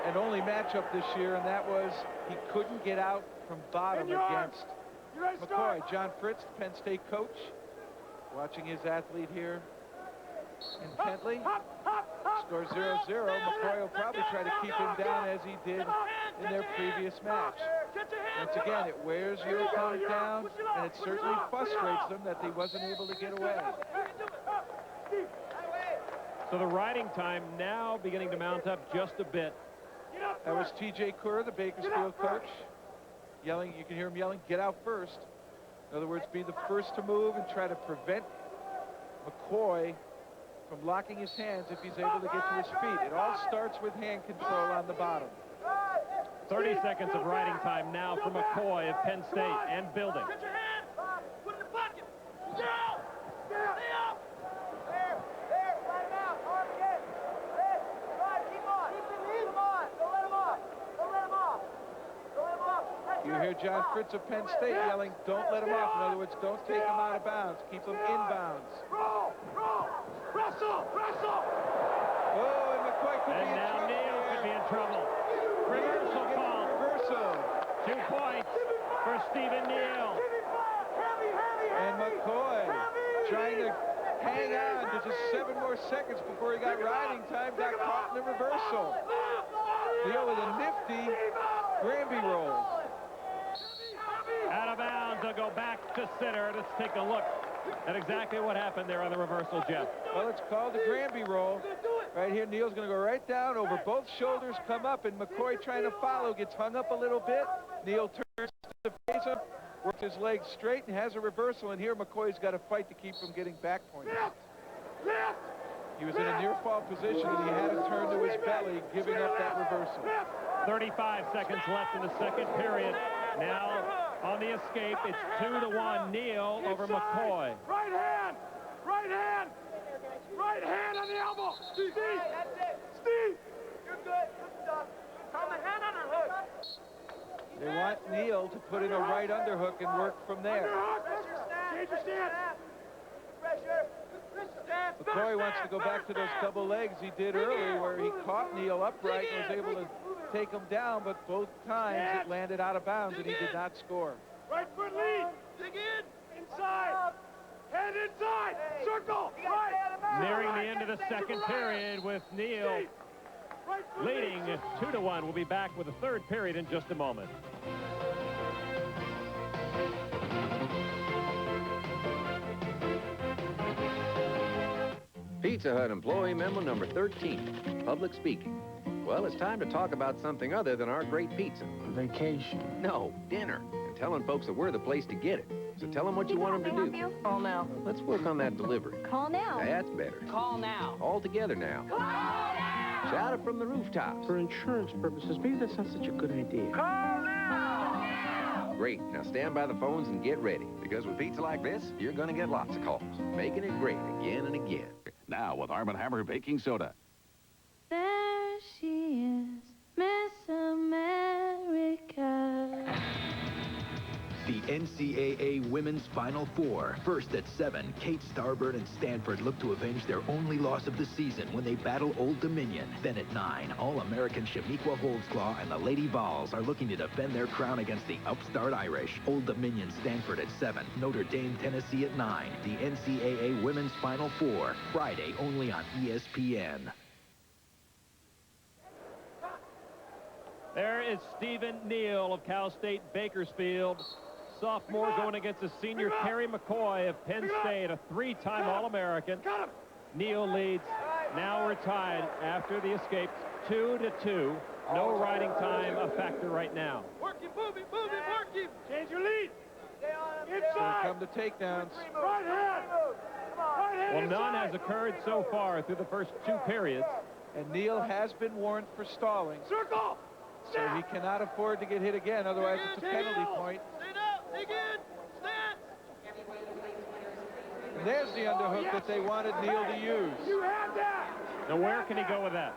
and only matchup this year, and that was he couldn't get out from bottom against McCoy. John Fritz, Penn State coach, watching his athlete here intently. Score 0-0. McCoy will probably try to keep him down as he did in their previous match. Once again, it wears your opponent down, and it certainly frustrates them that he wasn't able to get away. So the riding time now beginning to mount up just a bit. That was T.J. Kerr, the Bakersfield coach, yelling. You can hear him yelling, "Get out first." In other words, be the first to move and try to prevent McCoy from locking his hands if he's able to get to his feet. It all starts with hand control on the bottom. 30 seconds of riding time now for McCoy of Penn State and building. Get your hand. Put it in the pocket. Down. Stay up. There. Let him out. Arm again. Right. Keep on. Keep him on. Don't let him off. Don't let him off. Don't let him off. You hear John Fritz of Penn State yelling, "Don't let him off." In other words, don't take him out of bounds. Keep him inbounds. Roll. Wrestle. Oh, and McCoy could be in trouble. And now Neal could be in trouble. Reversal call. Reversal. 2 points for Stephen Neal. And McCoy trying to hang on to just 7 more seconds before he got riding time, got caught in the reversal. Neal with a nifty Granby roll. Out of bounds, they'll go back to center. Let's take a look at exactly what happened there on the reversal, Jeff. Well, it's called the Granby roll. Right here, Neal's going to go right down over both shoulders, come up, and McCoy trying to follow, gets hung up a little bit. Neal turns to face him, works his legs straight, and has a reversal. And here, McCoy's got to fight to keep from getting back pointed. He was in a near-fall position, and he had to turn to his belly, giving up that reversal. 35 seconds left in the second period. Now, on the escape, it's 2-1 Neal over McCoy. Right hand on the elbow. Steve. You're good. Good stuff. Come the hand underhook. They want Neal to put in a right underhook and work from there. Change your stance. Pressure. McCoy wants to go back to those double legs he did earlier, where he caught Neal upright and was able to take him down, but both times it landed out of bounds and he did not score. Right foot lead. Dig in. Inside. Head inside. Circle. Right. Nearing the end of the second period with Neal leading 2-1. We'll be back with the third period in just a moment. Pizza Hut employee memo number 13, public speaking. Well, it's time to talk about something other than our great pizza. Vacation. No, dinner. And telling folks that we're the place to get it. So tell them what you want them to do. Call now. Let's work on that delivery. Call now. That's better. Call now. All together now. Call now. Shout it from the rooftops. For insurance purposes, maybe that's not such a good idea. Call now. Great. Now stand by the phones and get ready. Because with pizza like this, you're going to get lots of calls. Making it great again and again. Now with Arm & Hammer Baking Soda. There she is, Miss America. The NCAA Women's Final Four. First at 7, Kate Starbird and Stanford look to avenge their only loss of the season when they battle Old Dominion. Then at 9, All-American Shamiqua Holdsclaw and the Lady Vols are looking to defend their crown against the upstart Irish. Old Dominion Stanford at 7, Notre Dame Tennessee at 9. The NCAA Women's Final Four, Friday only on ESPN. There is Stephen Neal of Cal State Bakersfield. Sophomore going against the senior Kerry McCoy of Penn State, a 3-time All-American. Neal leads. Now we're tied after the escape, 2-2. No riding time a factor right now. Work him, move him. Change your lead. Here come the takedowns. Right hand. Come on. Well, none has occurred so far through the first 2 periods. And Neal has been warned for stalling. Circle! So he cannot afford to get hit again, otherwise it's a penalty point. Stand up! Dig in! Stand! And there's the underhook that they wanted Neal to use. You have that! Now, where can he go with that?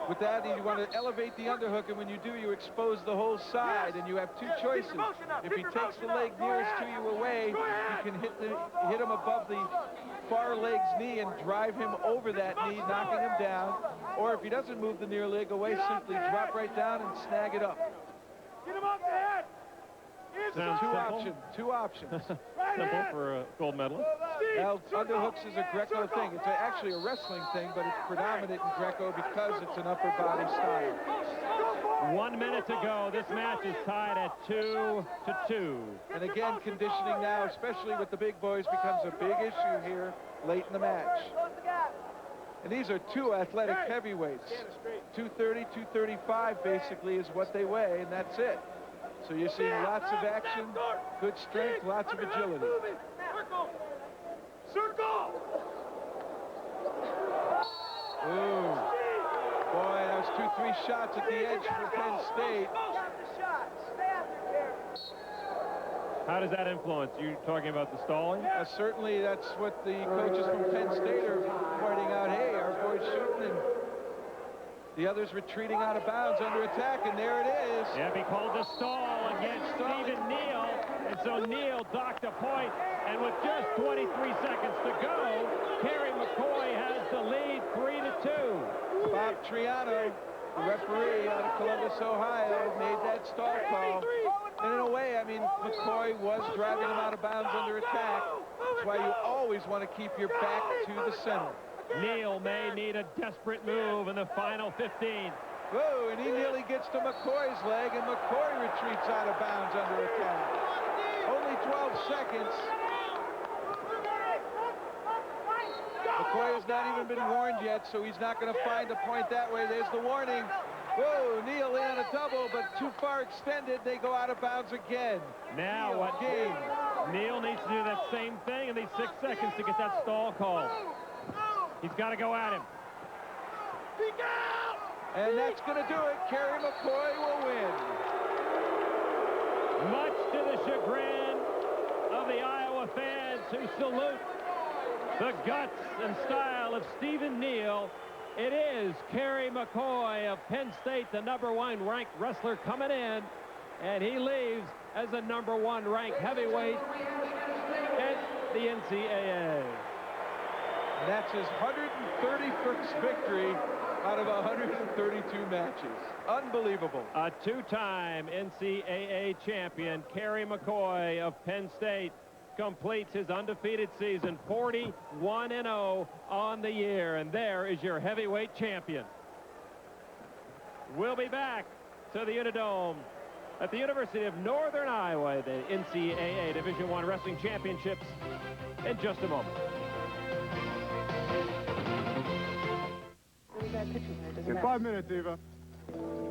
With that, you want to elevate the underhook, and when you do, you expose the whole side, and you have 2 choices. If he takes the leg nearest to you away, you can hit him above the far leg's knee and drive him over that knee, knocking him down. Or if he doesn't move the near leg away, simply drop right down and snag it up. Get him off the head! Sounds Two options. Simple for a gold medalist. Now, underhooks is a Greco thing. It's actually a wrestling thing, but it's predominant in Greco because it's an upper body style. 1 minute to go. This match is tied at 2-2. And again, conditioning now, especially with the big boys, becomes a big issue here late in the match. And these are 2 athletic heavyweights. 230, 235 basically is what they weigh, and that's it. So you're seeing lots of action, good strength, lots of agility. Circle! Circle! Ooh. Boy, that was 2-3 shots at the edge for Penn State. How does that influence? You talking about the stalling? Certainly, that's what the coaches from Penn State are pointing out. Hey, our boy's shooting, and the others retreating out of bounds under attack, and there it is. Yeah, he called the stall against Stephen Neal, and so Neal docked a point, and with just 23 seconds to go, Kerry McCoy has the lead 3-2. Bob Triano, the referee out of Columbus, Ohio, made that stall call. And in a way, I mean, McCoy was driving him out of bounds under attack. That's why you always want to keep your back to the center. Neal may need a desperate move in the final 15. Whoa, and he nearly gets to McCoy's leg, and McCoy retreats out of bounds under attack. Only 12 seconds. McCoy has not even been warned yet, so he's not going to find a point that way. There's the warning. Whoa, Neal in on a double, but too far extended. They go out of bounds again. Now what? Game. Neal needs to do that same thing in these 6 seconds to get that stall call. He's got to go at him. And that's going to do it. Kerry McCoy will win. Much to the chagrin of the Iowa fans who salute the guts and style of Stephen Neal, it is Kerry McCoy of Penn State, the #1 ranked wrestler, coming in, and he leaves as a #1 ranked heavyweight at the NCAA. And that's his 131st victory out of 132 matches. Unbelievable. A 2-time NCAA champion, Kerry McCoy of Penn State, completes his undefeated season, 41-0 on the year. And there is your heavyweight champion. We'll be back to the Unidome at the University of Northern Iowa, the NCAA Division I Wrestling Championships, in just a moment. You're 5 minutes, Eva.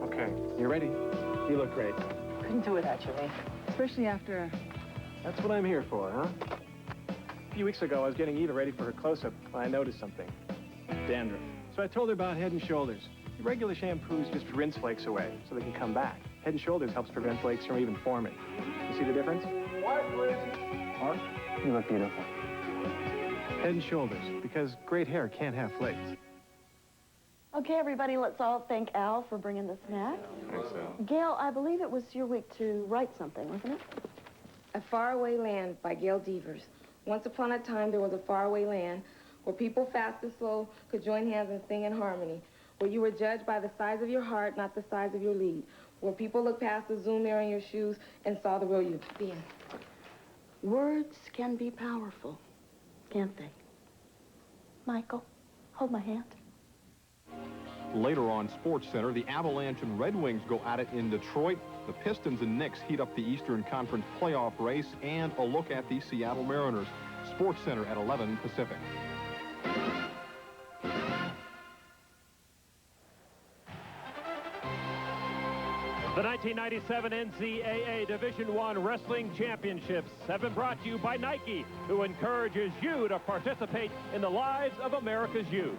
Okay, you ready? You look great. Couldn't do it, actually. Especially after... That's what I'm here for, huh? A few weeks ago, I was getting Eva ready for her close-up when I noticed something. Dandruff. So I told her about Head & Shoulders. The regular shampoos just rinse flakes away so they can come back. Head & Shoulders helps prevent flakes from even forming. You see the difference? Mark, you look beautiful. Head & Shoulders, because great hair can't have flakes. Okay, everybody, let's all thank Al for bringing the snacks. Thanks, Al. Gail, I believe it was your week to write something, wasn't it? A Faraway Land by Gail Devers. Once upon a time, there was a faraway land where people fast and slow could join hands and sing in harmony, where you were judged by the size of your heart, not the size of your lead, where people looked past the zoom mirror in your shoes and saw the real you. The end. Words can be powerful, can't they? Michael, hold my hand. Later on SportsCenter, the Avalanche and Red Wings go at it in Detroit. The Pistons and Knicks heat up the Eastern Conference playoff race, and a look at the Seattle Mariners. SportsCenter at 11 Pacific. The 1997 NCAA Division I Wrestling Championships have been brought to you by Nike, who encourages you to participate in the lives of America's youth.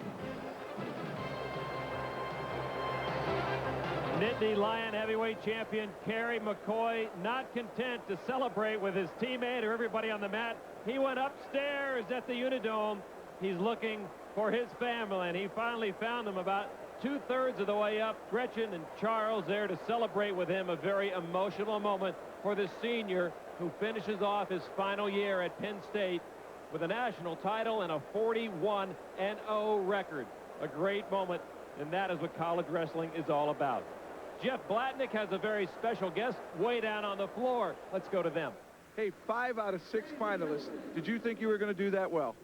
Nittany Lion heavyweight champion Kerry McCoy not content to celebrate with his teammate or everybody on the mat. He went upstairs at the Unidome. He's looking for his family, and he finally found them about two-thirds of the way up. Gretchen and Charles there to celebrate with him. A very emotional moment for the senior who finishes off his final year at Penn State with a national title and a 41-0 record. A great moment, and that is what college wrestling is all about. Jeff Blatnick has a very special guest way down on the floor. Let's go to them. Hey, 5 out of 6 finalists. Did you think you were going to do that well?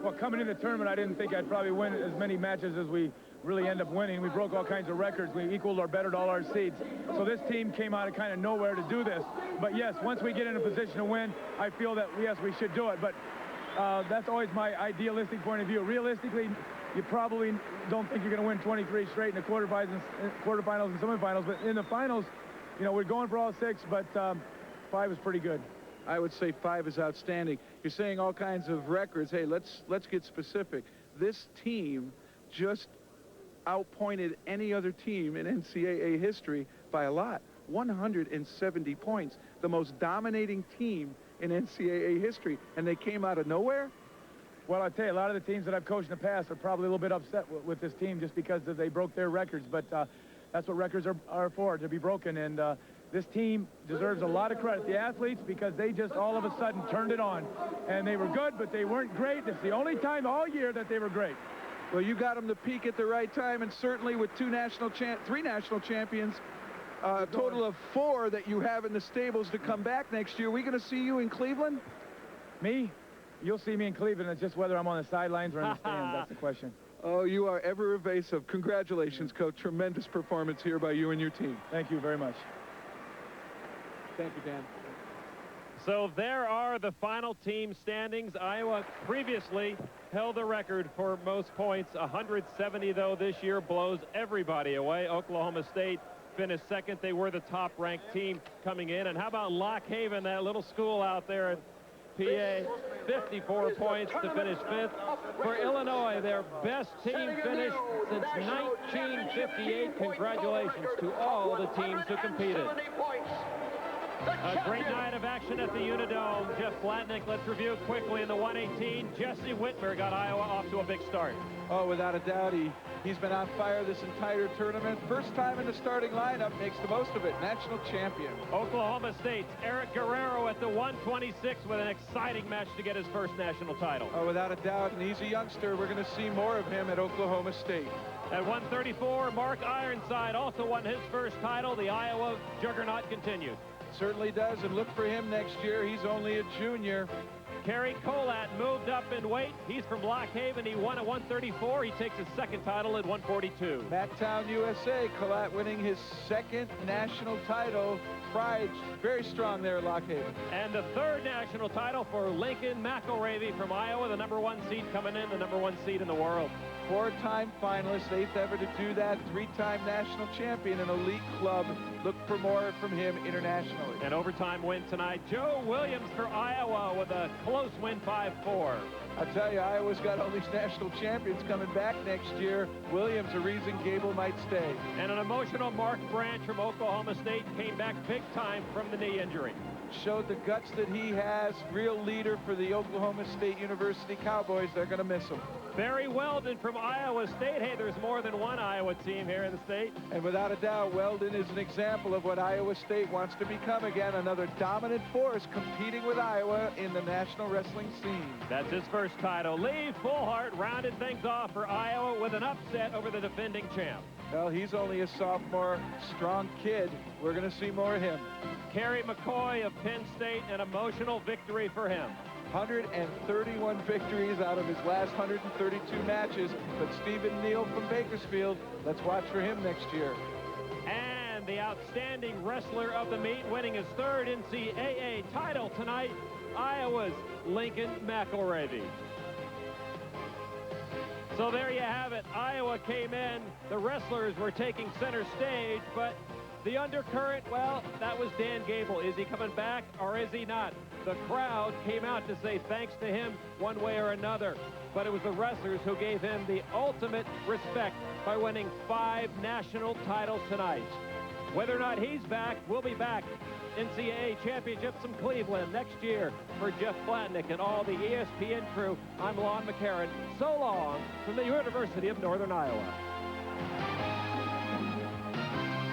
Well, coming into the tournament, I didn't think I'd probably win as many matches as we really end up winning. We broke all kinds of records. We equaled or bettered all our seeds. So this team came out of kind of nowhere to do this. But yes, once we get in a position to win, I feel that, yes, we should do it. But that's always my idealistic point of view. Realistically, you probably don't think you're going to win 23 straight in the quarterfinals and semifinals. But in the finals, you know, we're going for all 6, but 5 is pretty good. I would say 5 is outstanding. You're saying all kinds of records. Hey, let's get specific. This team just outpointed any other team in NCAA history by a lot. 170 points. The most dominating team in NCAA history. And they came out of nowhere? Well, I tell you, a lot of the teams that I've coached in the past are probably a little bit upset with this team just because they broke their records. But that's what records are for, to be broken. And this team deserves a lot of credit. The athletes, because they just all of a sudden turned it on. And they were good, but they weren't great. It's the only time all year that they were great. Well, you got them to peak at the right time, and certainly with 3 national champions, a total of 4 that you have in the stables to come back next year. Are we going to see you in Cleveland? Me? You'll see me in Cleveland. It's just whether I'm on the sidelines or in the stands. That's the question. Oh, you are ever evasive. Congratulations, Coach. Tremendous performance here by you and your team. Thank you very much. Thank you, Dan. So there are the final team standings. Iowa previously held the record for most points. 170, though, this year blows everybody away. Oklahoma State finished second. They were the top-ranked team coming in. And how about Lock Haven, that little school out there at PA? 54 points to finish 5th. For Illinois, their best team finish since 1958. Congratulations to all the teams who competed. A great night of action at the Unidome. Jeff Blatnick, let's review quickly in the 118. Jesse Whitmer got Iowa off to a big start. Oh, without a doubt, he's been on fire this entire tournament. First time in the starting lineup, makes the most of it. National champion. Oklahoma State's Eric Guerrero at the 126 with an exciting match to get his first national title. Oh, without a doubt, and he's a youngster. We're going to see more of him at Oklahoma State. At 134, Mark Ironside also won his first title. The Iowa juggernaut continued. Certainly does, and look for him next year. He's only a junior. Kerry Colat moved up in weight. He's from Lock Haven. He won at 134. He takes his second title at 142. Macktown, USA. Colat winning his second national title. Pride very strong there at Lock Haven. And the third national title for Lincoln McIlravy from Iowa, the #1 seed coming in, the #1 seed in the world. 4-time finalist, 8th ever to do that, 3-time national champion, an elite club. Look for more from him internationally. An overtime win tonight. Joe Williams for Iowa with a close win, 5-4. I tell you, Iowa's got all these national champions coming back next year. Williams, a reason Gable might stay. And an emotional Mark Branch from Oklahoma State came back big time from the knee injury. Showed the guts that he has. Real leader for the Oklahoma State University Cowboys. They're going to miss him. Barry Weldon from Iowa State. Hey, there's more than one Iowa team here in the state. And without a doubt, Weldon is an example of what Iowa State wants to become again. Another dominant force competing with Iowa in the national wrestling scene. That's his first title. Lee Fullhart rounded things off for Iowa with an upset over the defending champ. Well, he's only a sophomore, strong kid. We're going to see more of him. Kerry McCoy of Penn State, an emotional victory for him. 131 victories out of his last 132 matches. But Stephen Neal from Bakersfield, let's watch for him next year. And the outstanding wrestler of the meet, winning his third NCAA title tonight, Iowa's Lincoln McIlravy. So there you have it. Iowa came in. The wrestlers were taking center stage, but The undercurrent, well, that was Dan Gable. Is he coming back or is he not? The crowd came out to say thanks to him one way or another. But it was the wrestlers who gave him the ultimate respect by winning 5 national titles tonight. Whether or not he's back, we'll be back. NCAA Championships in Cleveland next year. For Jeff Blatnick and all the ESPN crew, I'm Lon McCarran. So long from the University of Northern Iowa.